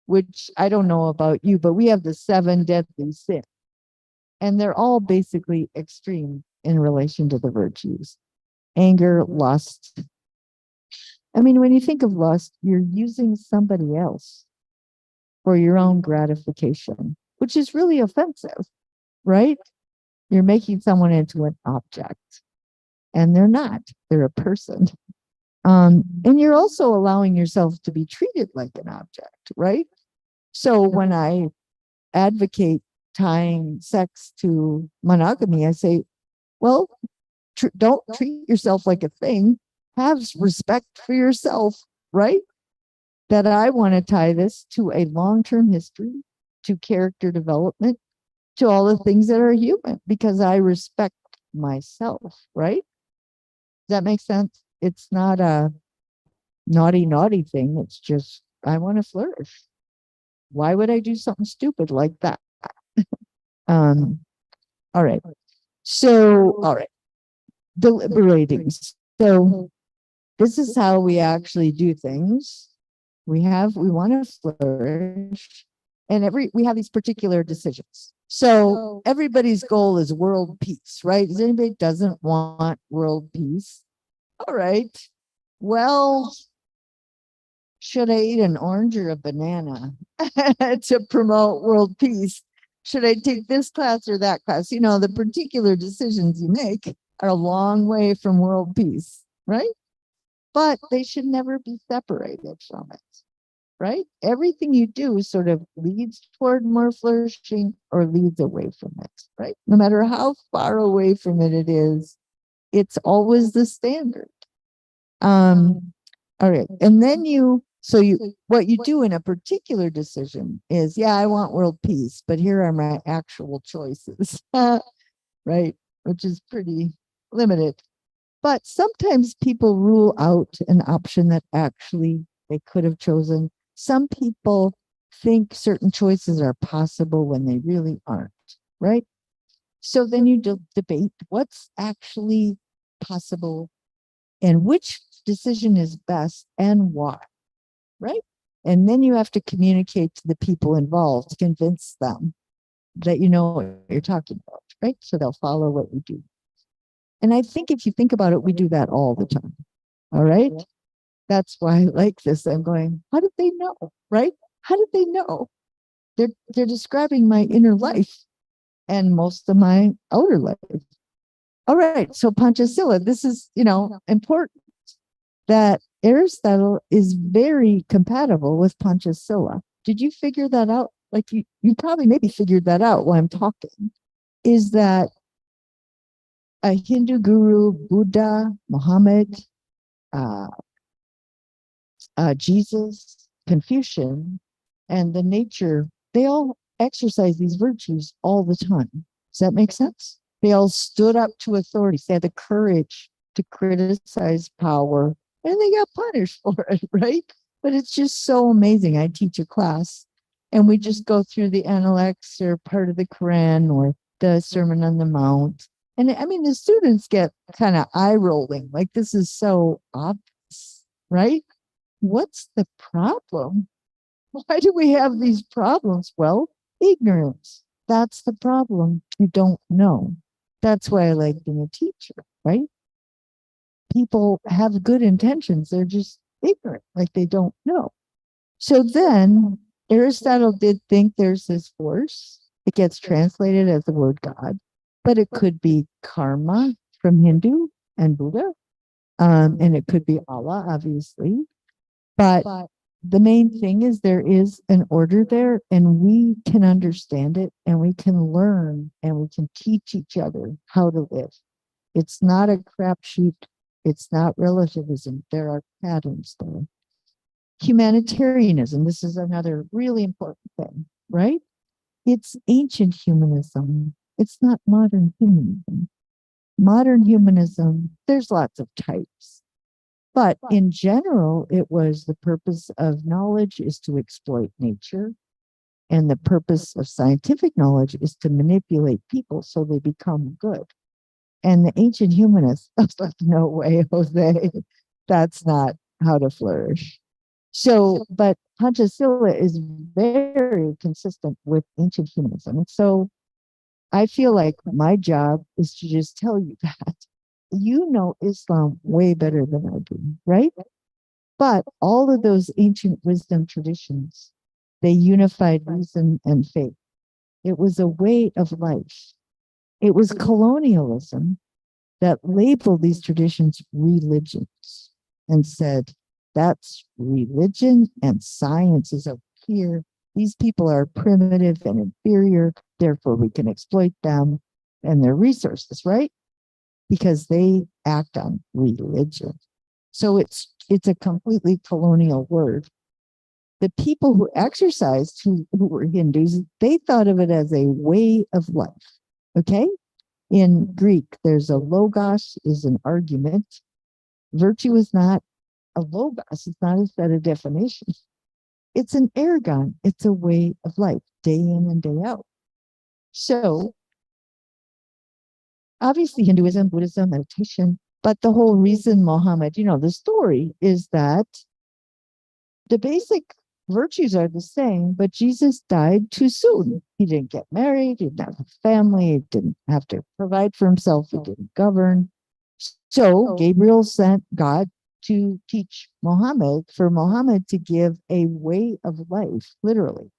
which I don't know about you, but we have the 7 deadly sins, and they're all basically extreme in relation to the virtues. anger, lust. I mean, when you think of lust, you're using somebody else for your own gratification, which is really offensive, right? You're making someone into an object, and they're not. They're a person. And you're also allowing yourself to be treated like an object, right? So when I advocate tying sex to monogamy, I say, well, don't treat yourself like a thing. Have respect for yourself, right? That I want to tie this to a long-term history, to character development, to all the things that are human, because I respect myself, right? Does that make sense? It's not a naughty thing. It's just, I want to flourish. Why would I do something stupid like that? All right. So, all right. Deliberating. So this is how we actually do things. We want to flourish, and we have these particular decisions. So everybody's goal is world peace, right? Does anybody doesn't want world peace? All right. Well, should I eat an orange or a banana to promote world peace? Should I take this class or that class? You know, the particular decisions you make are a long way from world peace, right? But they should never be separated from it, right? Everything you do sort of leads toward more flourishing or leads away from it, right? No matter how far away from it is, it's always the standard. All right. And then what you do in a particular decision is, yeah, I want world peace, but here are my actual choices, right? Which is pretty limited. But sometimes people rule out an option that actually they could have chosen. Some people think certain choices are possible when they really aren't, right? So then you debate what's actually possible and which decision is best and why, right? And then you have to communicate to the people involved to convince them that you know what you're talking about, right? So they'll follow what you do. And I think if you think about it, we do that all the time. All right. That's why I like this. I'm going, how did they know? Right? How did they know? They're describing my inner life and most of my outer life. All right. So Panchasila, this is, important that Aristotle is very compatible with Panchasila. Did you figure that out? Like you probably maybe figured that out while I'm talking. Is that a Hindu guru, Buddha, Muhammad, Jesus, Confucian, and the nature, they all exercise these virtues all the time. Does that make sense? They all stood up to authorities. They had the courage to criticize power, and they got punished for it, right? But it's just so amazing. I teach a class, and we just go through the Analects or part of the Quran or the Sermon on the Mount. And I mean, the students get kind of eye rolling, like this is so obvious, right? What's the problem? Why do we have these problems? Well, ignorance. That's the problem. You don't know. That's why I like being a teacher, right? People have good intentions. They're just ignorant, like they don't know. So then Aristotle did think there's this force. It gets translated as the word God, but it could be karma from Hindu and Buddha. And it could be Allah, obviously. But the main thing is there is an order there, and we can understand it, and we can learn, and we can teach each other how to live. It's not a crapshoot. It's not relativism. There are patterns there. Humanitarianism. This is another really important thing, right? It's ancient humanism. It's not modern humanism. Modern humanism, there's lots of types. But in general, it was the purpose of knowledge is to exploit nature. And the purpose of scientific knowledge is to manipulate people so they become good. And the ancient humanists, like, no way, Jose, that's not how to flourish. So, but Panchasila is very consistent with ancient humanism. And so I feel like my job is to just tell you that you know Islam way better than I do, right? But all of those ancient wisdom traditions, they unified reason and faith. It was a way of life. It was colonialism that labeled these traditions religions and said, that's religion and science is over here. These people are primitive and inferior, therefore we can exploit them and their resources, right? Because they act on religion. So it's a completely colonial word. The people who exercised, who were Hindus, they thought of it as a way of life. Okay? In Greek, there's a logos, is an argument. Virtue is not a logos, it's not a set of definitions. It's an ergon, it's a way of life, day in and day out. So, obviously, Hinduism, Buddhism, meditation, but the whole reason Muhammad, the story is that the basic virtues are the same, but Jesus died too soon. He didn't get married, he didn't have a family, he didn't have to provide for himself, he didn't govern. So Gabriel sent God to teach Muhammad, for Muhammad to give a way of life, literally.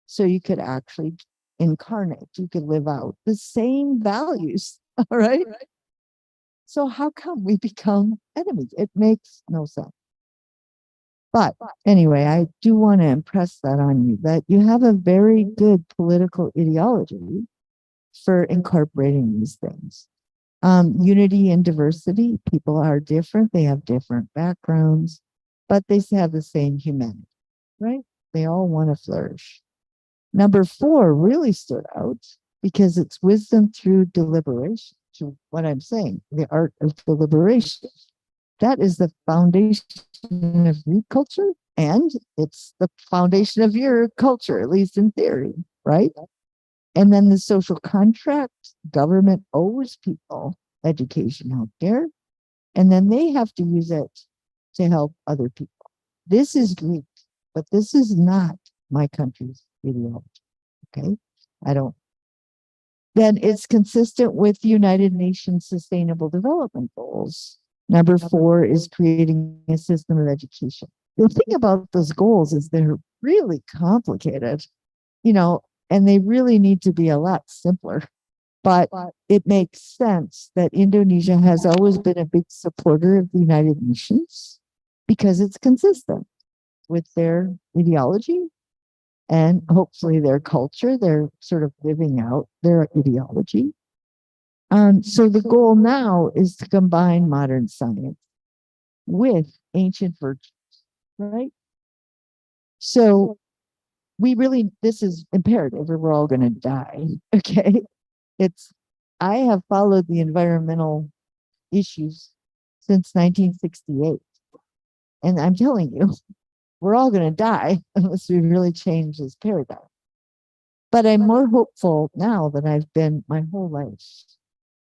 So you could actually incarnate, you could live out the same values, all right? So how come we become enemies? It makes no sense. But anyway, I do want to impress that on you, that you have a very good political ideology for incorporating these things. Unity and diversity, people are different, they have different backgrounds, but they have the same humanity, right? They all want to flourish. Number 4 really stood out because it's wisdom through deliberation, to what I'm saying, the art of deliberation. That is the foundation of Greek culture, and it's the foundation of your culture, at least in theory, right? And then the social contract, government owes people education, healthcare, and then they have to use it to help other people. This is Greek, but this is not my country's ideology, okay? Then it's consistent with United Nations Sustainable Development Goals. Number 4 is creating a system of education. The thing about those goals is they're really complicated, and they really need to be a lot simpler. But it makes sense that Indonesia has always been a big supporter of the United Nations because it's consistent with their ideology and hopefully their culture. They're sort of living out their ideology. So the goal now is to combine modern science with ancient virtues, right? So this is imperative or we're all going to die, okay? I have followed the environmental issues since 1968. And I'm telling you, we're all going to die unless we really change this paradigm. But I'm more hopeful now than I've been my whole life.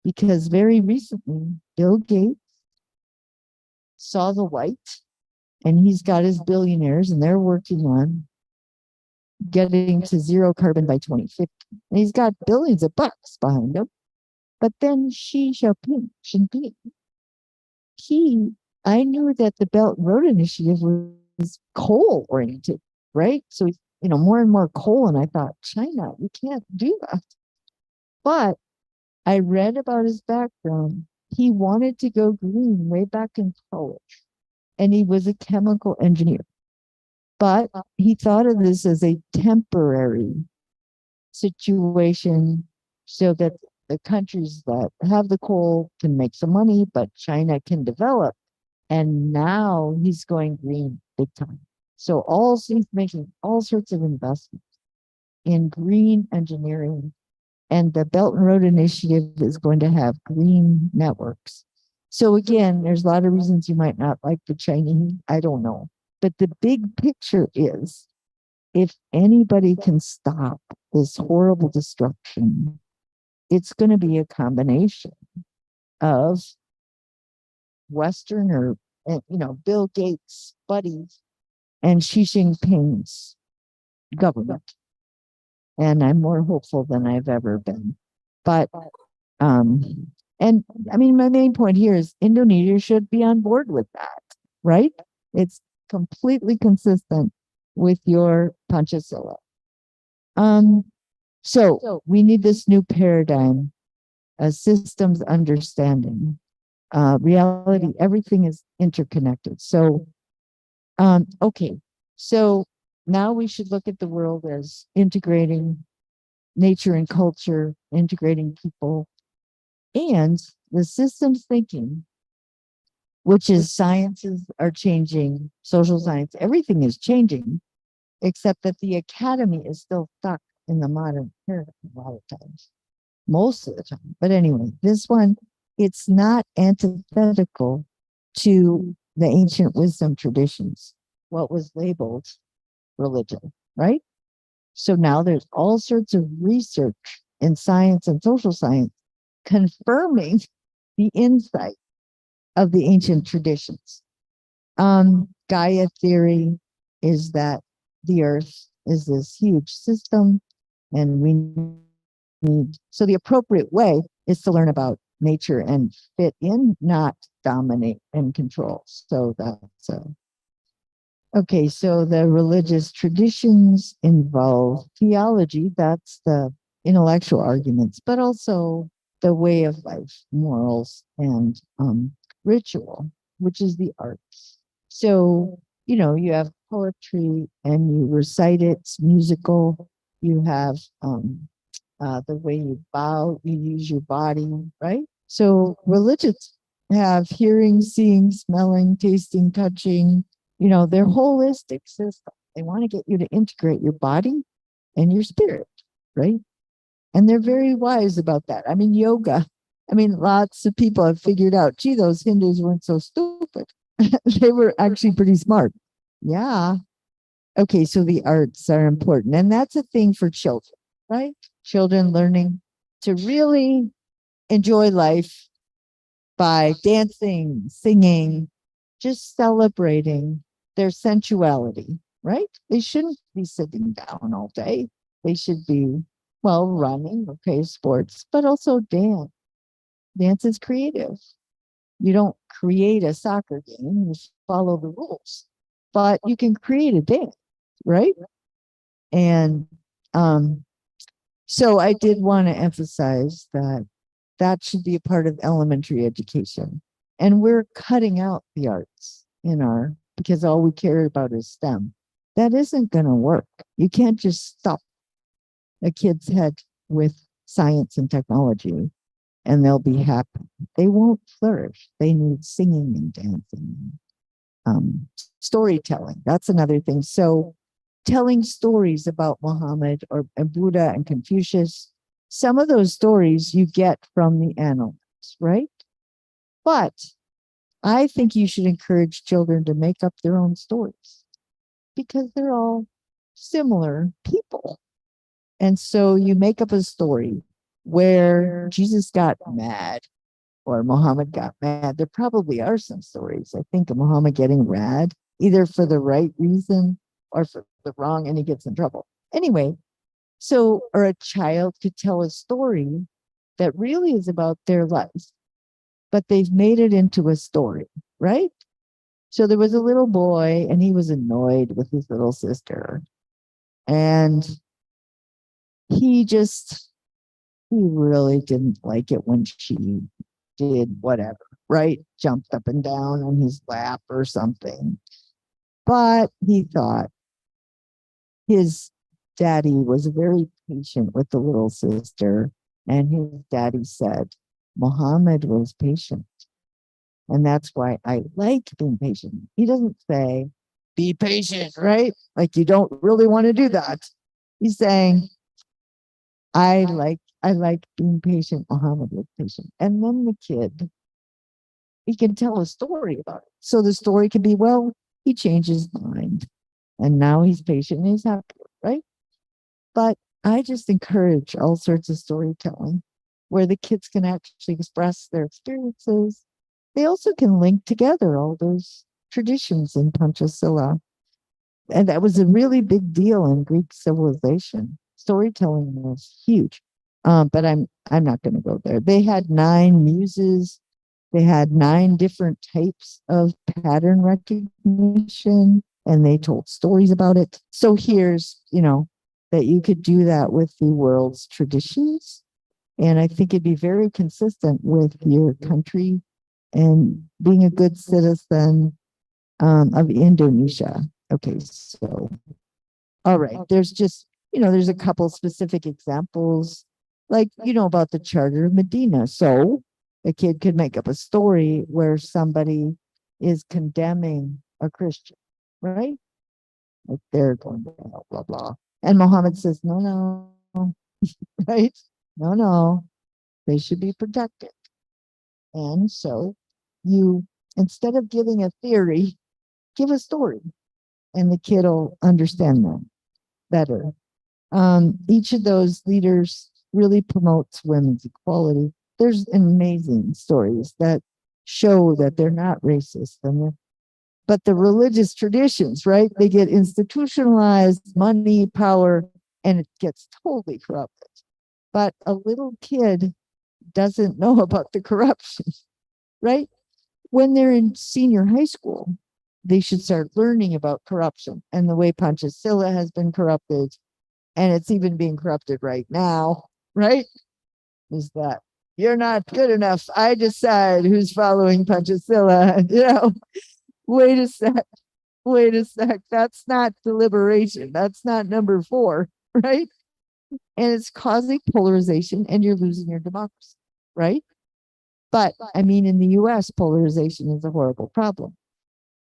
Because very recently, Bill Gates saw the light, and he's got his billionaires, and they're working on getting to zero carbon by 2050. And he's got billions of bucks behind him. But then Xi Jinping, I knew that the Belt and Road Initiative was coal oriented, right? So, more and more coal. And I thought, China, you can't do that. But I read about his background. He wanted to go green way back in college, and he was a chemical engineer. But he thought of this as a temporary situation so that the countries that have the coal can make some money, but China can develop. And now he's going green big time. So he's making all sorts of investments in green engineering. And the Belt and Road Initiative is going to have green networks. So again, there's a lot of reasons you might not like the Chinese. I don't know. But the big picture is, if anybody can stop this horrible destruction, it's going to be a combination of Western or, Bill Gates' buddies and Xi Jinping's government. And I'm more hopeful than I've ever been. But And I mean, my main point here is Indonesia should be on board with that, right? It's completely consistent with your Pancasila. So we need this new paradigm, a systems understanding, reality, everything is interconnected. So, okay. So now we should look at the world as integrating nature and culture, integrating people, and the systems thinking, which is sciences are changing, social science, everything is changing, except that the academy is still stuck in the modern paradigm a lot of times, most of the time. But anyway, this one, it's not antithetical to the ancient wisdom traditions, what was labeled religion, right? So now there's all sorts of research in science and social science confirming the insight of the ancient traditions. Gaia theory is that the earth is this huge system and we need, so the appropriate way is to learn about nature and fit in, not dominate and control. So that's okay. So the religious traditions involve theology, that's the intellectual arguments, but also the way of life, morals, and ritual, which is the arts. So, you know, you have poetry and you recite it, it's musical. You have the way you bow, you use your body, right? So religions have hearing, seeing, smelling, tasting, touching, you know, they're holistic system. They want to get you to integrate your body and your spirit, right? And they're very wise about that. I mean, yoga, I mean, lots of people have figured out, gee, those Hindus weren't so stupid. They were actually pretty smart. Yeah. Okay, so the arts are important. And that's a thing for children, right? Children learning to really enjoy life by dancing, singing, just celebrating their sensuality, right? They shouldn't be sitting down all day. They should be, well, running, okay, sports, but also dance. Dance is creative. You don't create a soccer game, you follow the rules, but you can create a dance, right? And so I did want to emphasize that that should be a part of elementary education. And we're cutting out the arts in our, because all we care about is STEM. That isn't going to work. You can't just stuff a kid's head with science and technology and they'll be happy. They won't flourish. They need singing and dancing. Storytelling, that's another thing. So telling stories about Muhammad or Buddha and Confucius, some of those stories you get from the annals, right? But I think you should encourage children to make up their own stories because they're all similar people. And so you make up a story where Jesus got mad or Muhammad got mad. There probably are some stories, I think, of Muhammad getting mad, either for the right reason or for the wrong, and he gets in trouble. Anyway, so, or a child could tell a story that really is about their life, but they've made it into a story, right? So there was a little boy and he was annoyed with his little sister. And he really didn't like it when she did whatever, right? Jumped up and down on his lap or something. But he thought his daddy was very patient with the little sister. And his daddy said, Muhammad was patient. And that's why I like being patient. He doesn't say, be patient, right? Like you don't really want to do that. He's saying, I like being patient. Muhammad was patient. And then the kid, he can tell a story about it. So the story can be, well, he changed his mind and now he's patient and he's happy, right? But I just encourage all sorts of storytelling where the kids can actually express their experiences. They also can link together all those traditions in Pancasila. And that was a really big deal in Greek civilization. Storytelling was huge. But I'm not going to go there. They had 9 muses. They had 9 different types of pattern recognition, and they told stories about it. So here's, that you could do that with the world's traditions. And I think it'd be very consistent with your country and being a good citizen of Indonesia. Okay, so, all right, there's just, there's a couple specific examples, like, about the Charter of Medina. So a kid could make up a story where somebody is condemning a Christian, right? Like they're going to hell, blah, blah. And Muhammad says, no, right? No, they should be protected. And so you, instead of giving a theory, give a story, and the kid will understand them better. Each of those leaders really promotes women's equality. There's amazing stories that show that they're not racist, but the religious traditions, right? They get institutionalized, money, power, and it gets totally corrupted. But a little kid doesn't know about the corruption, right? When they're in senior high school, they should start learning about corruption and the way Panchasila has been corrupted, and it's even being corrupted right now, right? Is that you're not good enough. I decide who's following Panchasila. Wait a sec. That's not deliberation. That's not number 4, right? And it's causing polarization, and you're losing your democracy, right? But I mean, in the US, polarization is a horrible problem.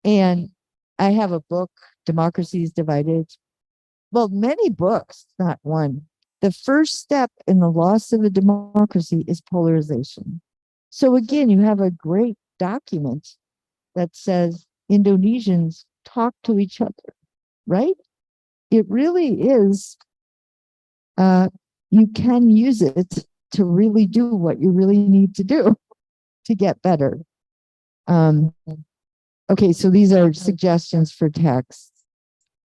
And I have a book, Democracy is Divided. Well, many books, not one. The first step in the loss of a democracy is polarization. So again, you have a great document that says Indonesians talk to each other, right? It really is, you can use it to really do what you really need to do to get better. Okay, so these are suggestions for texts.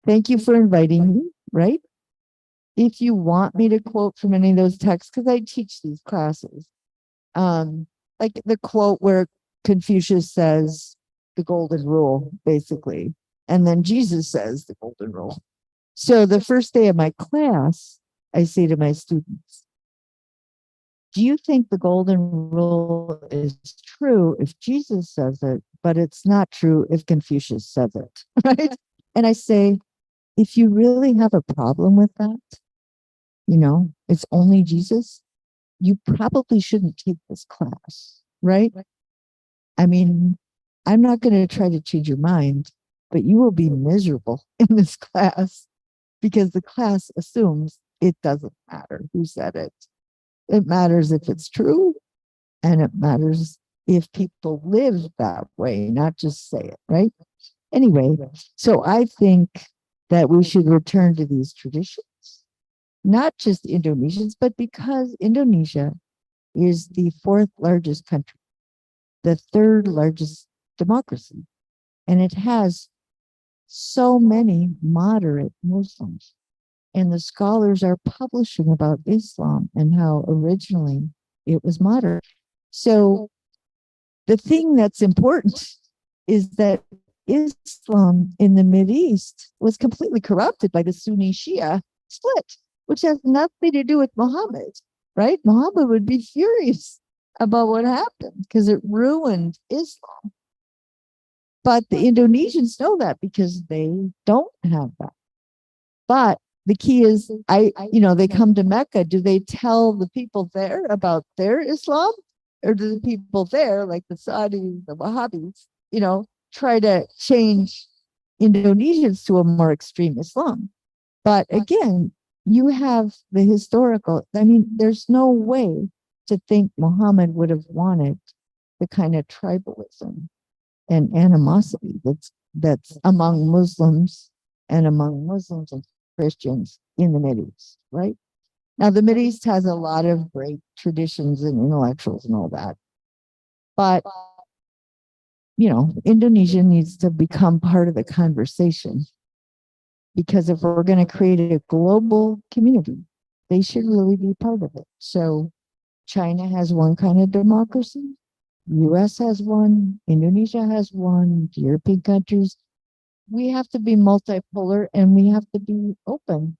Thank you for inviting me, right? If you want me to quote from any of those texts, because I teach these classes, like the quote where Confucius says the golden rule, basically, and then Jesus says the golden rule. So the first day of my class, I say to my students, do you think the golden rule is true if Jesus says it, but it's not true if Confucius says it, right? And I say, if you really have a problem with that, it's only Jesus, you probably shouldn't take this class, right? I mean, I'm not going to try to change your mind, but you will be miserable in this class because the class assumes it doesn't matter who said it. It matters if it's true, and it matters if people live that way, not just say it, right? Anyway, so I think that we should return to these traditions, not just Indonesians, but because Indonesia is the 4th largest country, the 3rd largest democracy, and it has so many moderate Muslims. And the scholars are publishing about Islam and how originally it was moderate. So the thing that's important is that Islam in the Mideast was completely corrupted by the Sunni Shia split, which has nothing to do with Muhammad, right? Muhammad would be furious about what happened because it ruined Islam. But the Indonesians know that because they don't have that. But the key is, they come to Mecca. Do they tell the people there about their Islam? Or do the people there, like the Saudis, the Wahhabis, try to change Indonesians to a more extreme Islam? But again, you have the historical, there's no way to think Muhammad would have wanted the kind of tribalism and animosity that's among Muslims and Christians in the Mideast, right? Now, the Mideast has a lot of great traditions and intellectuals and all that. But, Indonesia needs to become part of the conversation. Because if we're going to create a global community, they should really be part of it. So China has one kind of democracy, US has one, Indonesia has one, European countries. We have to be multipolar and we have to be open.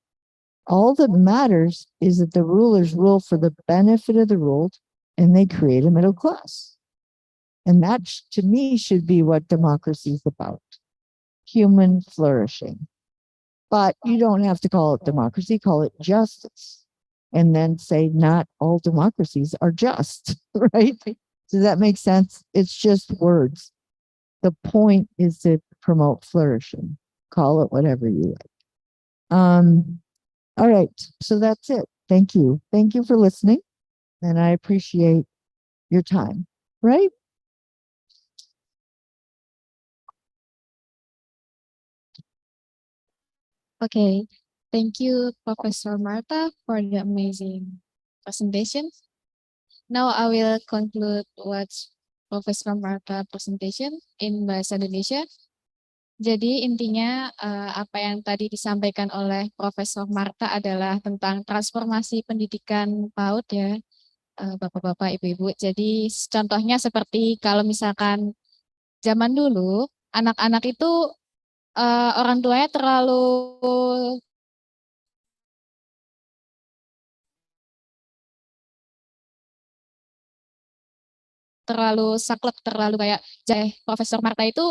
All that matters is that the rulers rule for the benefit of the ruled and they create a middle class. And that, to me, should be what democracy is about. Human flourishing. But you don't have to call it democracy, call it justice. And then say not all democracies are just, right? Does that make sense? It's just words. The point is to promote flourishing. Call it whatever you like. All right, so that's it. Thank you. Thank you for listening. And I appreciate your time, right? Okay, thank you, Professor Martha, for the amazing presentation. Now I will conclude what Professor Martha presentation in Bahasa Indonesia. Jadi intinya apa yang tadi disampaikan oleh Profesor Martha adalah tentang transformasi pendidikan PAUD ya, Bapak-bapak, Ibu-ibu. Jadi contohnya seperti kalau misalkan zaman dulu anak-anak itu orang tuanya terlalu saklek, terlalu kayak Profesor Martha itu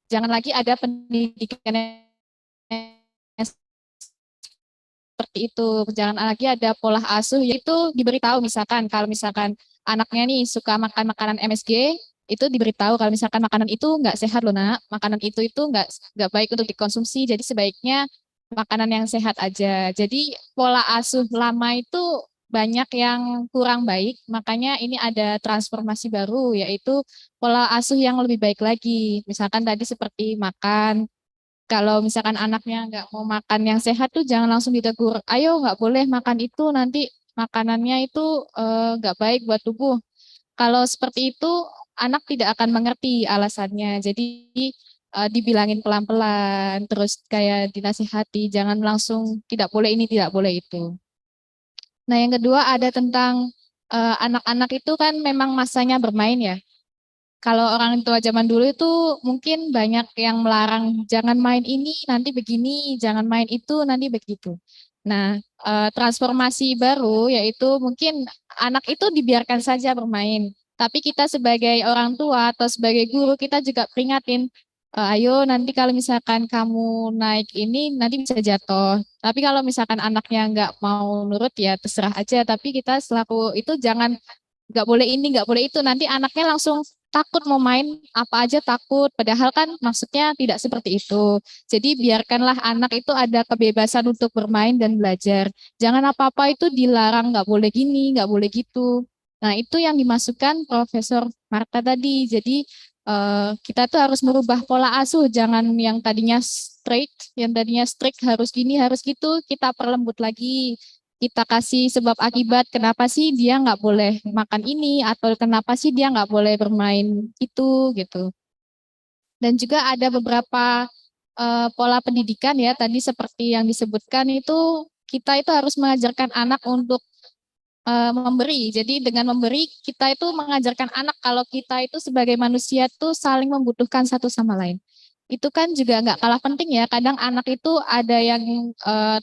jangan lagi ada pendidikan yang seperti itu, jangan lagi ada pola asuh, yaitu diberitahu misalkan kalau misalkan anaknya nih suka makan makanan MSG, itu diberitahu kalau misalkan makanan itu nggak sehat loh nak, makanan itu nggak baik untuk dikonsumsi, jadi sebaiknya makanan yang sehat aja. Jadi pola asuh lama itu banyak yang kurang baik, makanya ini ada transformasi baru, yaitu pola asuh yang lebih baik lagi. Misalkan tadi seperti makan, kalau misalkan anaknya nggak mau makan yang sehat tuh jangan langsung ditegur, ayo nggak boleh makan itu, nanti makanannya itu nggak baik buat tubuh. Kalau seperti itu, anak tidak akan mengerti alasannya, jadi dibilangin pelan-pelan, terus kayak dinasihati, jangan langsung tidak boleh ini, tidak boleh itu. Nah, yang kedua ada tentang anak-anak itu kan memang masanya bermain ya. Kalau orang tua zaman dulu itu mungkin banyak yang melarang, jangan main ini, nanti begini, jangan main itu, nanti begitu. Nah, transformasi baru yaitu mungkin anak itu dibiarkan saja bermain. Tapi kita sebagai orang tua atau sebagai guru, kita juga peringatin, ayo nanti kalau misalkan kamu naik ini nanti bisa jatuh. Tapi kalau misalkan anaknya nggak mau nurut ya terserah aja. Tapi kita selaku itu jangan nggak boleh ini, nggak boleh itu. Nanti anaknya langsung takut mau main, apa aja takut. Padahal kan maksudnya tidak seperti itu. Jadi biarkanlah anak itu ada kebebasan untuk bermain dan belajar. Jangan apa-apa itu dilarang, nggak boleh gini, nggak boleh gitu. Nah itu yang dimasukkan Profesor Martha tadi. Jadi kita tuh harus merubah pola asuh, jangan yang tadinya strict harus gini, harus gitu, kita perlembut lagi. Kita kasih sebab akibat kenapa sih dia nggak boleh makan ini atau kenapa sih dia nggak boleh bermain itu gitu. Dan juga ada beberapa pola pendidikan ya tadi seperti yang disebutkan itu kita itu harus mengajarkan anak untuk memberi. Jadi dengan memberi kita itu mengajarkan anak kalau kita itu sebagai manusia tuh saling membutuhkan satu sama lain. Itu kan juga nggak kalah penting ya. Kadang anak itu ada yang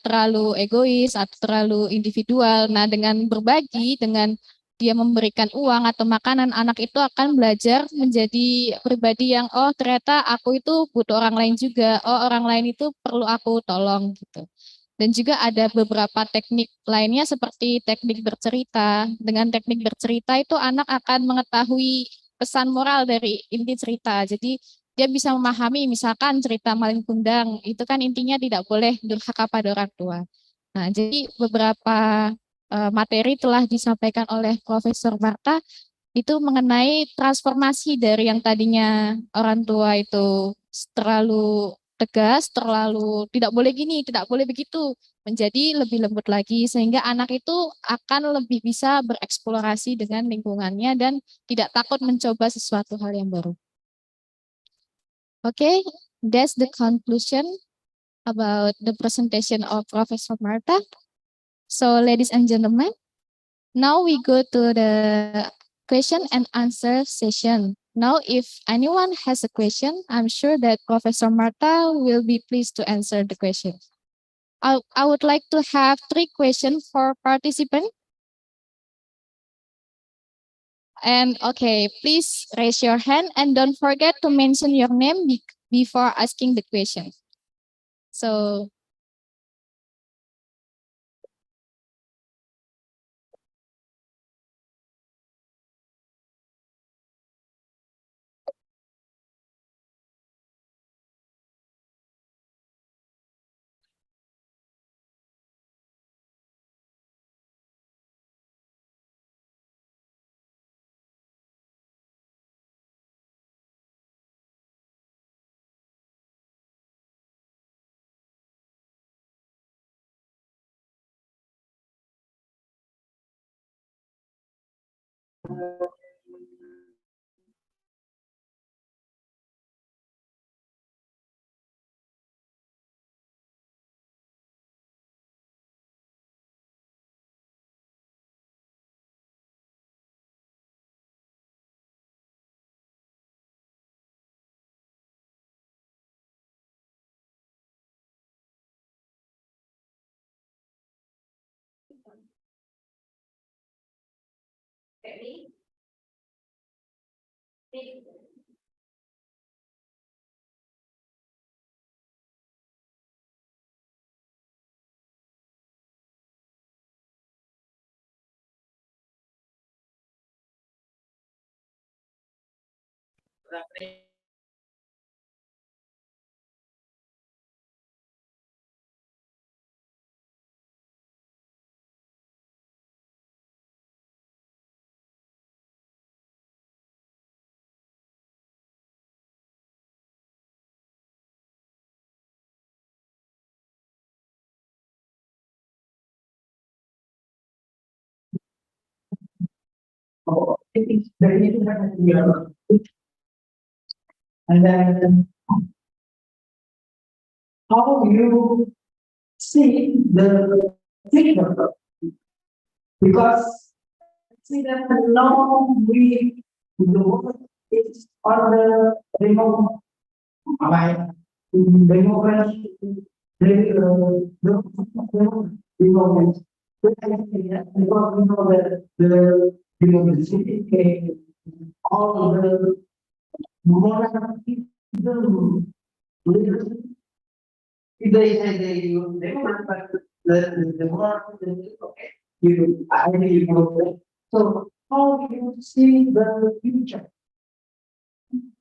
terlalu egois atau terlalu individual. Nah dengan berbagi, dengan dia memberikan uang atau makanan, anak itu akan belajar menjadi pribadi yang oh ternyata aku itu butuh orang lain juga. Oh orang lain itu perlu aku tolong gitu. Dan juga ada beberapa teknik lainnya seperti teknik bercerita. Dengan teknik bercerita itu anak akan mengetahui pesan moral dari inti cerita. Jadi dia bisa memahami misalkan cerita maling kundang itu kan intinya tidak boleh durhaka pada orang tua. Nah, jadi beberapa materi telah disampaikan oleh Profesor Martha itu mengenai transformasi dari yang tadinya orang tua itu terlalu tegas, terlalu tidak boleh gini, tidak boleh begitu, menjadi lebih lembut lagi sehingga anak itu akan lebih bisa bereksplorasi dengan lingkungannya dan tidak takut mencoba sesuatu hal yang baru. Okay, that's the conclusion about the presentation of Professor Martha. So, ladies and gentlemen, now we go to the question and answer session. Now, if anyone has a question, I'm sure that Professor Marta will be pleased to answer the question. I would like to have 3 questions for participants. And okay, please raise your hand and don't forget to mention your name before asking the question. So, It's very different here. And then how you see the picture, because see that now we the world is on the remote, right? Remote, remote. Because we know that the city, all the modern people live. If they say they want, but the more okay, I really know that. So how do you see the future?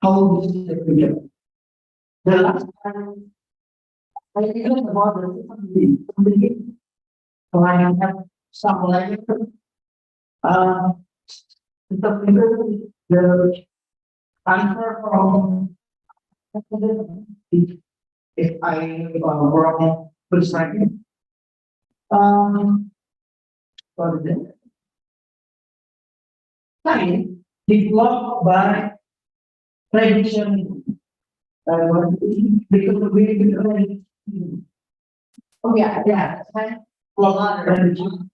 How do you see the future? The last time I even about something, so I have some like the answer from if I wrong perspective. For the time developed by tradition, because we oh yeah, tradition.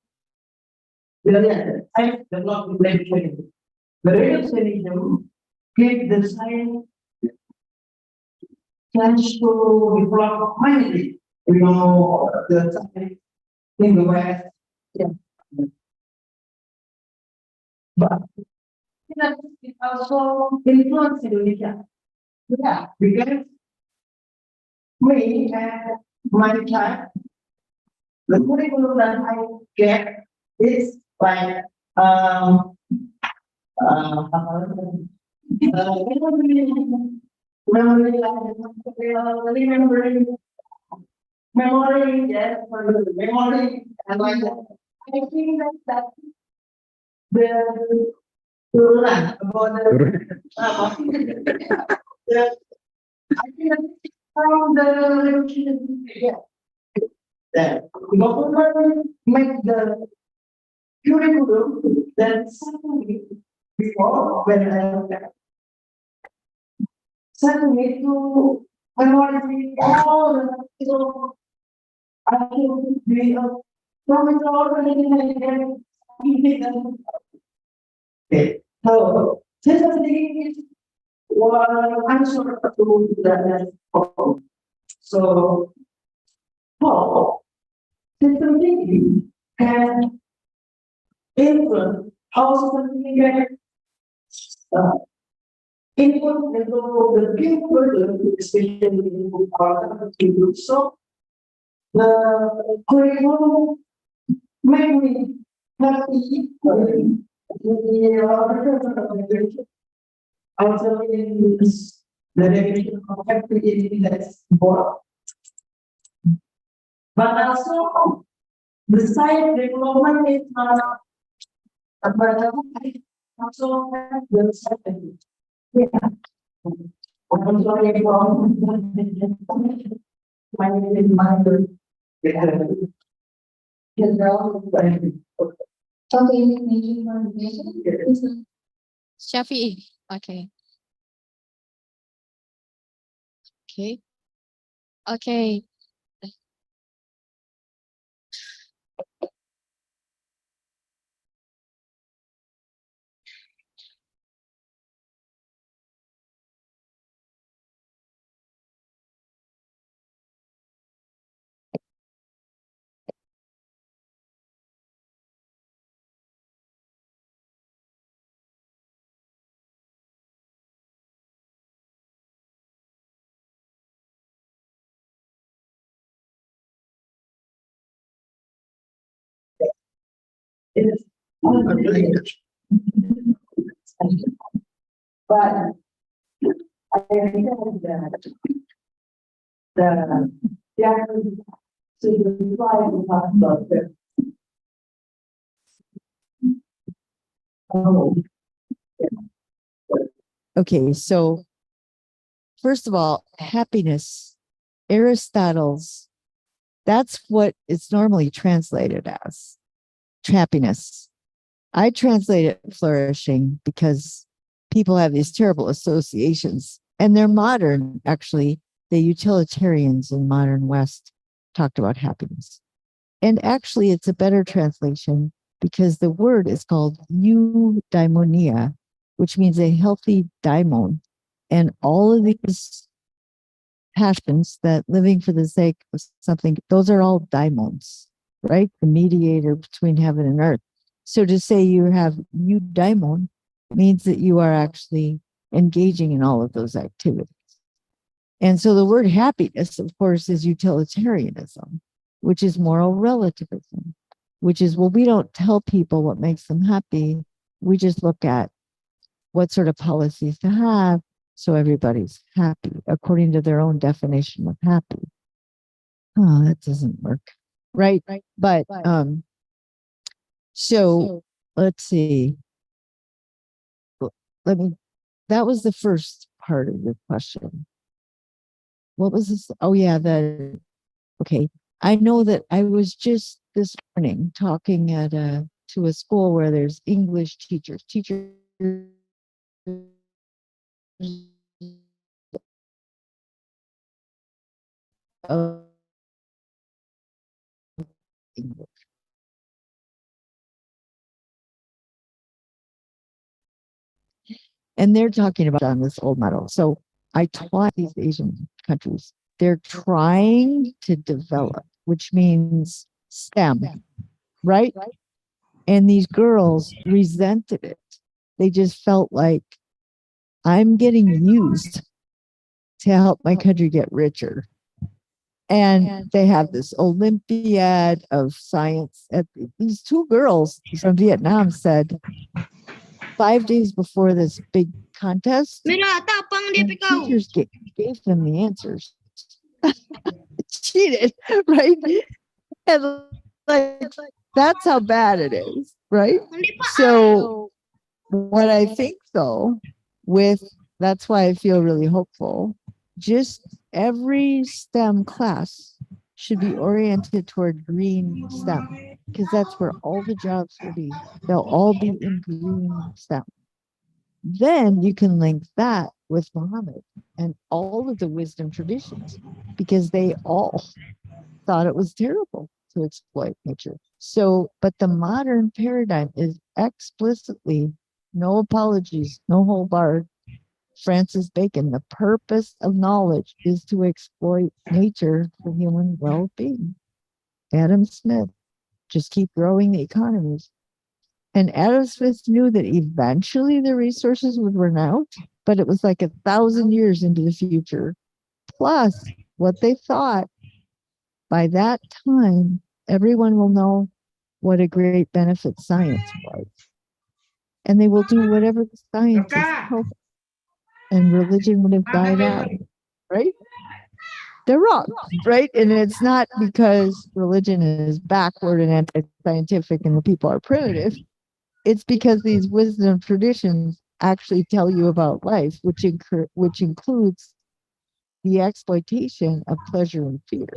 I developed tradition. The tradition give the science chance to develop humanity. You know, the science in the West. Yeah. But it also influence Indonesia. Yeah, because me and my child, the curriculum that I get is like memory, yes, memory, and like that. I think that the turunan about the I think that from the yeah, the government make the curriculum that suddenly before when I look at suddenly to memorize all the so I should be a Okay, so saya sendiri answer to that problem. So, how system thinking can influence how system thinking can input into the game further, especially in our input. So, the curriculum make me happy. Also in this, the definition of happy is that's important. But also, the side development is not also the side. Yeah. I'm sorry about my mind. Shafi'i. Okay. Okay. Okay. But I think that the reply we talked about there. Oh, Okay, so first of all, happiness, Aristotle's, that's what it's normally translated as, happiness. I translate it flourishing because people have these terrible associations, and they're modern, actually. The utilitarians in modern West talked about happiness. And actually, it's a better translation because the word is called eudaimonia, which means a healthy daimon. And all of these passions that living for the sake of something, those are all daimons, right? The mediator between heaven and earth. So to say you have eudaimon means that you are actually engaging in all of those activities. And so the word happiness, of course, is utilitarianism, which is moral relativism, which is, well, we don't tell people what makes them happy. We just look at what sort of policies to have so everybody's happy according to their own definition of happy. Oh, that doesn't work. Right. But so let's see. That was the first part of your question. What was this? Oh yeah, okay. I know that I was just this morning talking to a school where there's English teachers of English. And they're talking about on this old model. So I taught these Asian countries. They're trying to develop, which means STEM, right? And these girls resented it. They just felt like I'm getting used to help my country get richer. And they have this Olympiad of science. These two girls from Vietnam said 5 days before this big contest, the teachers gave them the answers. Cheated, right? And like that's how bad it is, right? So what I think though, that's why I feel really hopeful, just every STEM class should be oriented toward green STEM, because that's where all the jobs will be. They'll all be in green STEM. Then you can link that with Muhammad and all of the wisdom traditions, because they all thought it was terrible to exploit nature. So, but the modern paradigm is explicitly no apologies, no hold barred. Francis Bacon, the purpose of knowledge is to exploit nature for human well-being. Adam Smith, just keep growing the economies. And Adam Smith knew that eventually the resources would run out, but it was like 1,000 years into the future. Plus, what they thought, by that time, everyone will know what a great benefit science was. And they will do whatever the scientists tell them. And religion would have died out, right? They're wrong, right? And it's not because religion is backward and anti-scientific and the people are primitive. It's because these wisdom traditions actually tell you about life, which includes the exploitation of pleasure and fear.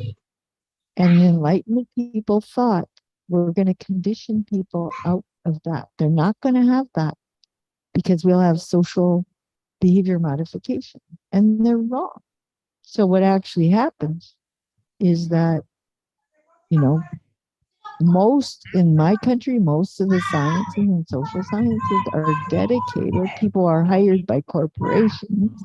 And the Enlightenment people thought we're going to condition people out of that. They're not going to have that because we'll have social behavior modification. And they're wrong. So what actually happens is that, most in my country, most of the sciences and social sciences are dedicated. People are hired by corporations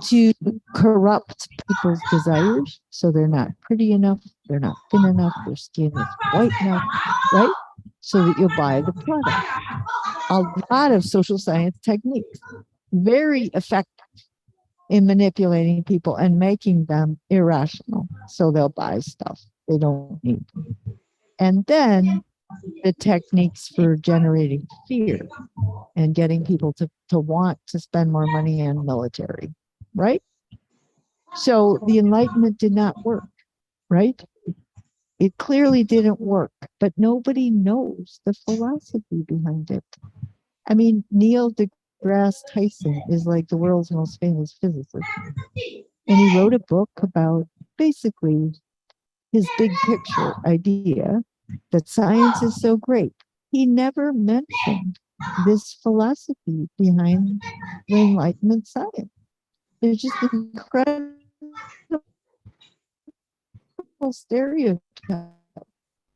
to corrupt people's desires. So they're not pretty enough, they're not thin enough, their skin is white enough, right? So that you'll buy the product. A lot of social science techniques, very effective in manipulating people and making them irrational. So they'll buy stuff they don't need. And then the techniques for generating fear and getting people to want to spend more money on military, right? So the Enlightenment did not work, right? It clearly didn't work, but nobody knows the philosophy behind it. I mean, Neil deGrasse Tyson is like the world's most famous physicist. And he wrote a book about basically his big picture idea that science is so great. He never mentioned this philosophy behind the Enlightenment science. There's just incredible stereotype.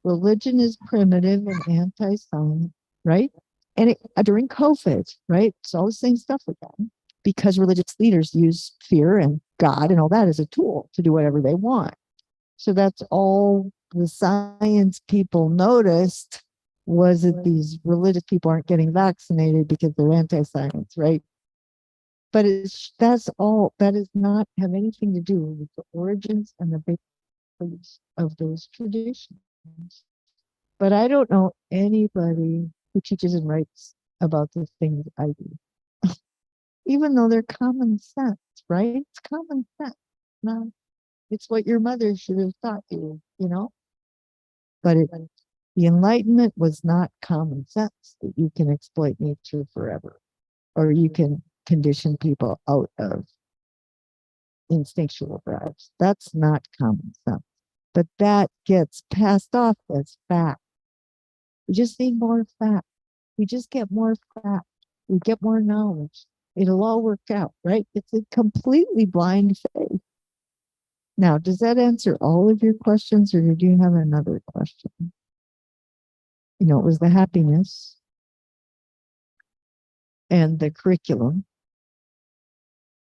Religion is primitive and anti-science, right? And during COVID, right? It's all the same stuff again, because religious leaders use fear and God and all that as a tool to do whatever they want. So that's all the science people noticed, was that these religious people aren't getting vaccinated because they're anti-science, right? But that does not have anything to do with the origins and the beliefs of those traditions. But I don't know anybody who teaches and writes about the things I do, even though they're common sense, right? It's common sense. No, it's what your mother should have taught you, But the Enlightenment was not common sense that you can exploit nature forever, or you can condition people out of instinctual drives. That's not common sense. But that gets passed off as fact. We just need more fact. We just get more fact. We get more knowledge. It'll all work out, right? It's a completely blind faith. Now, does that answer all of your questions, or did you have another question? It was the happiness and the curriculum.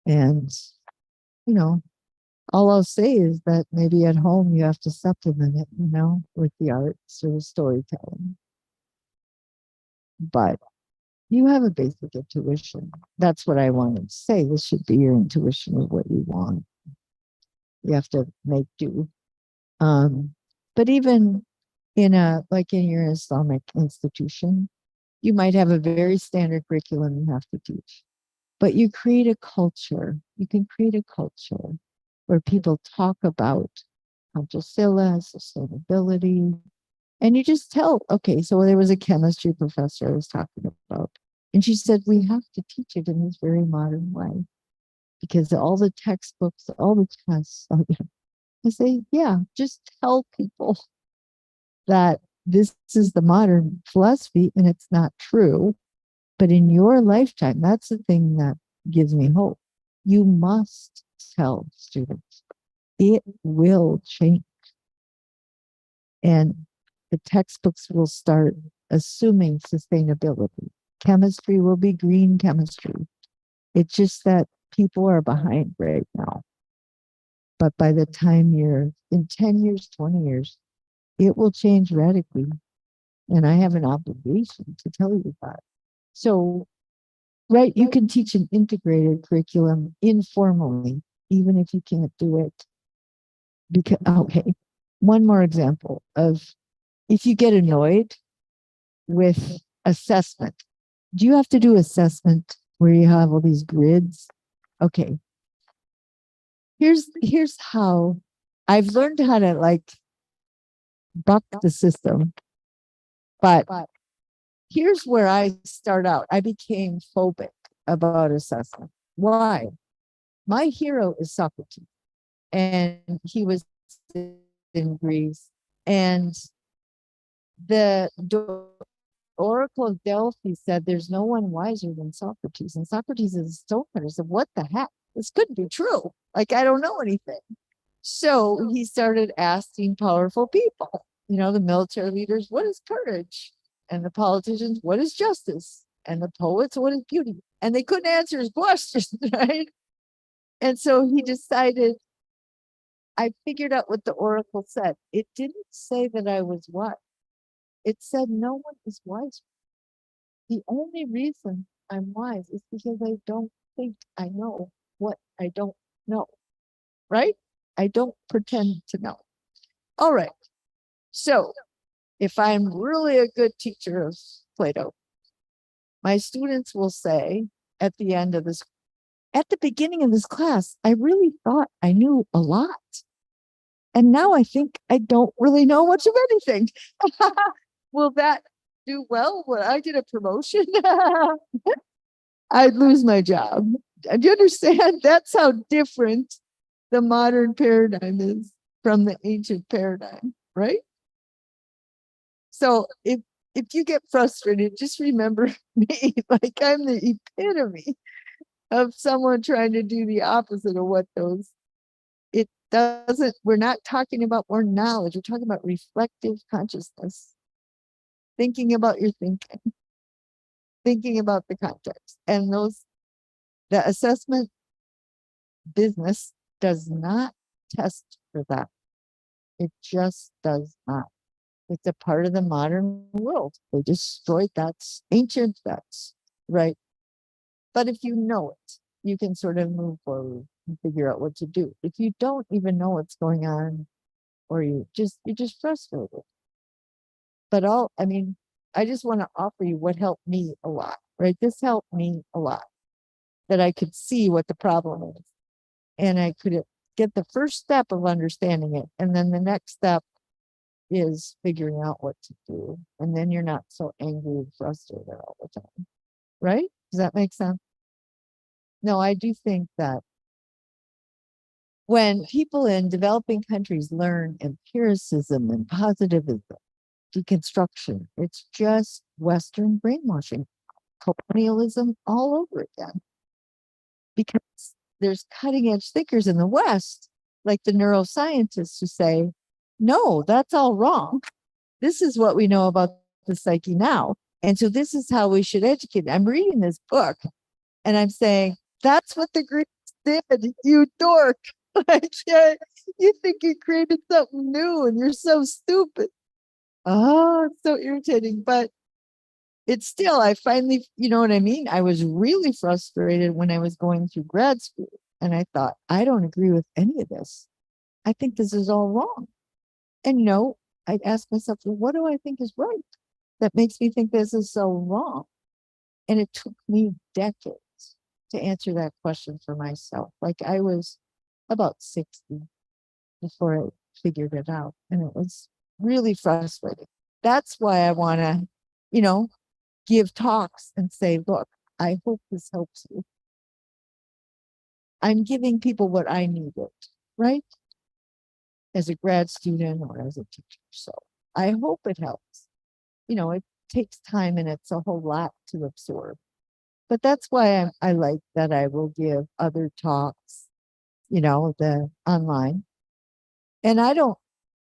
And, all I'll say is that maybe at home you have to supplement it, with the arts or the storytelling. But you have a basic intuition. That's what I wanted to say. This should be your intuition of what you want. You have to make do. But even in your Islamic institution, you might have a very standard curriculum you have to teach. But you create a culture. You can create a culture where people talk about sustainability. And you just tell, okay, so there was a chemistry professor I was talking about. And she said, we have to teach it in this very modern way. Because all the textbooks, all the tests, I say, yeah, just tell people that this is the modern philosophy and it's not true. But in your lifetime, that's the thing that gives me hope. You must tell students. It will change. And the textbooks will start assuming sustainability. Chemistry will be green chemistry. It's just that people are behind right now. But by the time you're in 10 years, 20 years, it will change radically. And I have an obligation to tell you that. So, right, you can teach an integrated curriculum informally, even if you can't do it. Because, okay, one more example of if you get annoyed with assessment, do you have to do assessment where you have all these grids? Okay. Here's how I've learned how to like buck the system. But here's where I start out. I became phobic about assessment. Why? My hero is Socrates, and he was in Greece, and the Oracle of Delphi said there's no one wiser than Socrates, and Socrates is a stoner. Said, what the heck? This couldn't be true. Like, I don't know anything. So he started asking powerful people, the military leaders, what is courage? And the politicians, what is justice? And the poets, what is beauty? And they couldn't answer his questions, right? And so he decided, I figured out what the oracle said. It didn't say that I was wise. It said no one is wise. The only reason I'm wise is because I don't think I know what I don't know, right? I don't pretend to know. All right. So if I'm really a good teacher of Plato, my students will say at the beginning of this class, I really thought I knew a lot. And now I think I don't really know much of anything. Will that do well when I get a promotion? I'd lose my job. Do you understand? That's how different the modern paradigm is from the ancient paradigm, right? So if you get frustrated, just remember me. Like, I'm the epitome of someone trying to do the opposite of what those. It doesn't. We're not talking about more knowledge. We're talking about reflective consciousness, thinking about your thinking, thinking about the context, and the assessment business does not test for that. It just does not. It's a part of the modern world. They destroyed that's ancient, that's right. But if you know it, you can sort of move forward and figure out what to do. If you don't even know what's going on, or you're just frustrated. But I just want to offer you what helped me a lot, right? This helped me a lot, that I could see what the problem is. And I could get the first step of understanding it. And then the next step is figuring out what to do. And then you're not so angry and frustrated all the time, right? Does that make sense? No, I do think that when people in developing countries learn empiricism and positivism, deconstruction, it's just Western brainwashing, colonialism all over again. Because there's cutting edge thinkers in the West, like the neuroscientists, who say, no, that's all wrong. This is what we know about the psyche now. And so this is how we should educate. I'm reading this book and I'm saying, that's what the Greeks did, you dork. Like, yeah, you think you created something new and you're so stupid. Oh, it's so irritating. But it's still, I finally, you know what I mean? I was really frustrated when I was going through grad school. And I thought, I don't agree with any of this. I think this is all wrong. And I'd ask myself, well, what do I think is right that makes me think this is so wrong? And it took me decades to answer that question for myself. Like, I was about 60 before I figured it out. And it was really frustrating. That's why I want to, give talks and say, look, I hope this helps you. I'm giving people what I needed, right? As a grad student or as a teacher. So I hope it helps. It takes time and it's a whole lot to absorb. But that's why I like that I will give other talks, the online. And I don't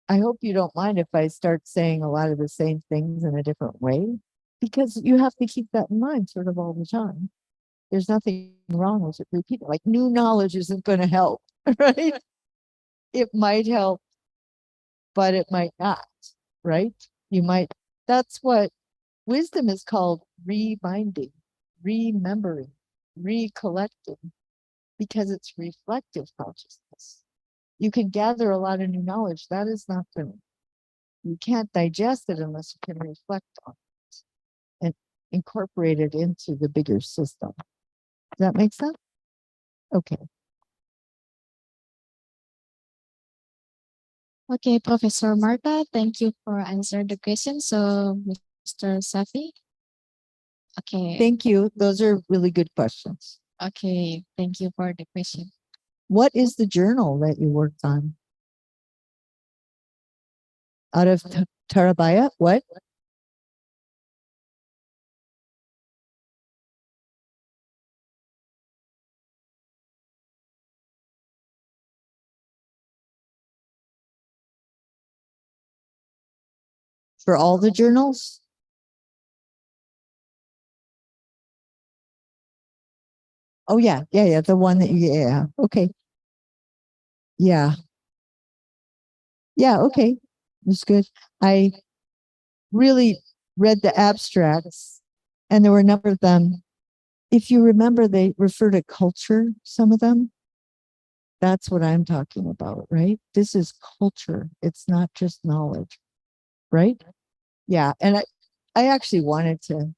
I hope you don't mind if I start saying a lot of the same things in a different way, because you have to keep that in mind sort of all the time. There's nothing wrong with it repeating. Like, new knowledge isn't going to help, right? It might help, but it might not, right? You might, that's what wisdom is called: reminding, remembering, recollecting, because it's reflective consciousness. You can gather a lot of new knowledge. That is not going to, you can't digest it unless you can reflect on it and incorporate it into the bigger system. Does that make sense? Okay. Okay, Professor Marta, thank you for answering the question. So, Mr. Safi. Okay. Thank you. Those are really good questions. Okay, thank you for the question. What is the journal that you worked on? Out of Tarabaya? What? For all the journals? Oh, yeah. Yeah. The one that you, yeah. Okay. Yeah. Yeah. Okay. That's good. I really read the abstracts, and there were a number of them. If you remember, they refer to culture, some of them. That's what I'm talking about, right? This is culture. It's not just knowledge, right? Yeah. And I actually wanted to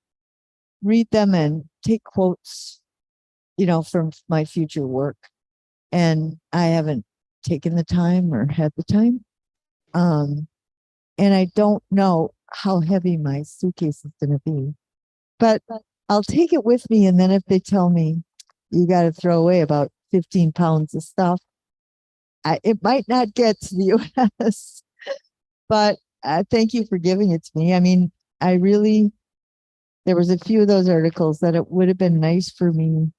read them and take quotes, from my future work. And I haven't taken the time or had the time. And I don't know how heavy my suitcase is going to be, but I'll take it with me. And then if they tell me you got to throw away about 15 pounds of stuff, it might not get to the US, but thank you for giving it to me. I mean, there was a few of those articles that it would have been nice for me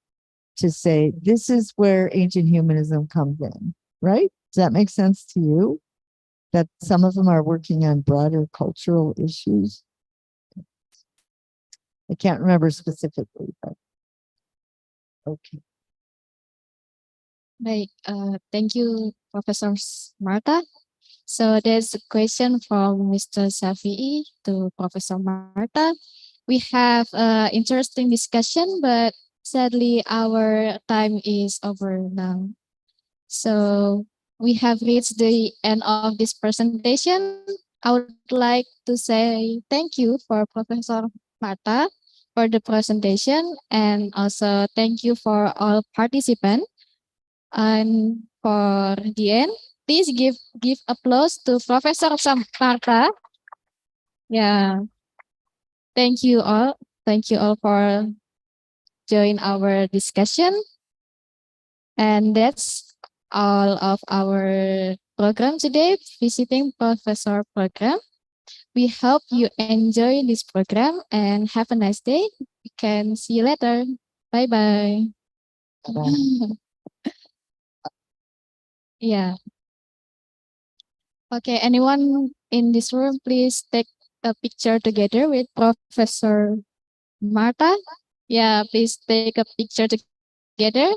to say, this is where ancient humanism comes in, right? Does that make sense to you? That some of them are working on broader cultural issues. I can't remember specifically, but okay. Right. Thank you, Professor Marta. So there's a question from Mr. Safi to Professor Marta. We have an interesting discussion, but sadly our time is over now. So we have reached the end of this presentation. I would like to say thank you for Professor Marta for the presentation, and also thank you for all participants. And for the end, please give applause to Professor Marta. Yeah. Thank you all. Thank you all for joining our discussion. And that's all of our program today, Visiting Professor program. We hope you enjoy this program and have a nice day. We can see you later. Bye-bye. Yeah. Okay, anyone in this room, please take a picture together with Professor Marta. Yeah, please take a picture together.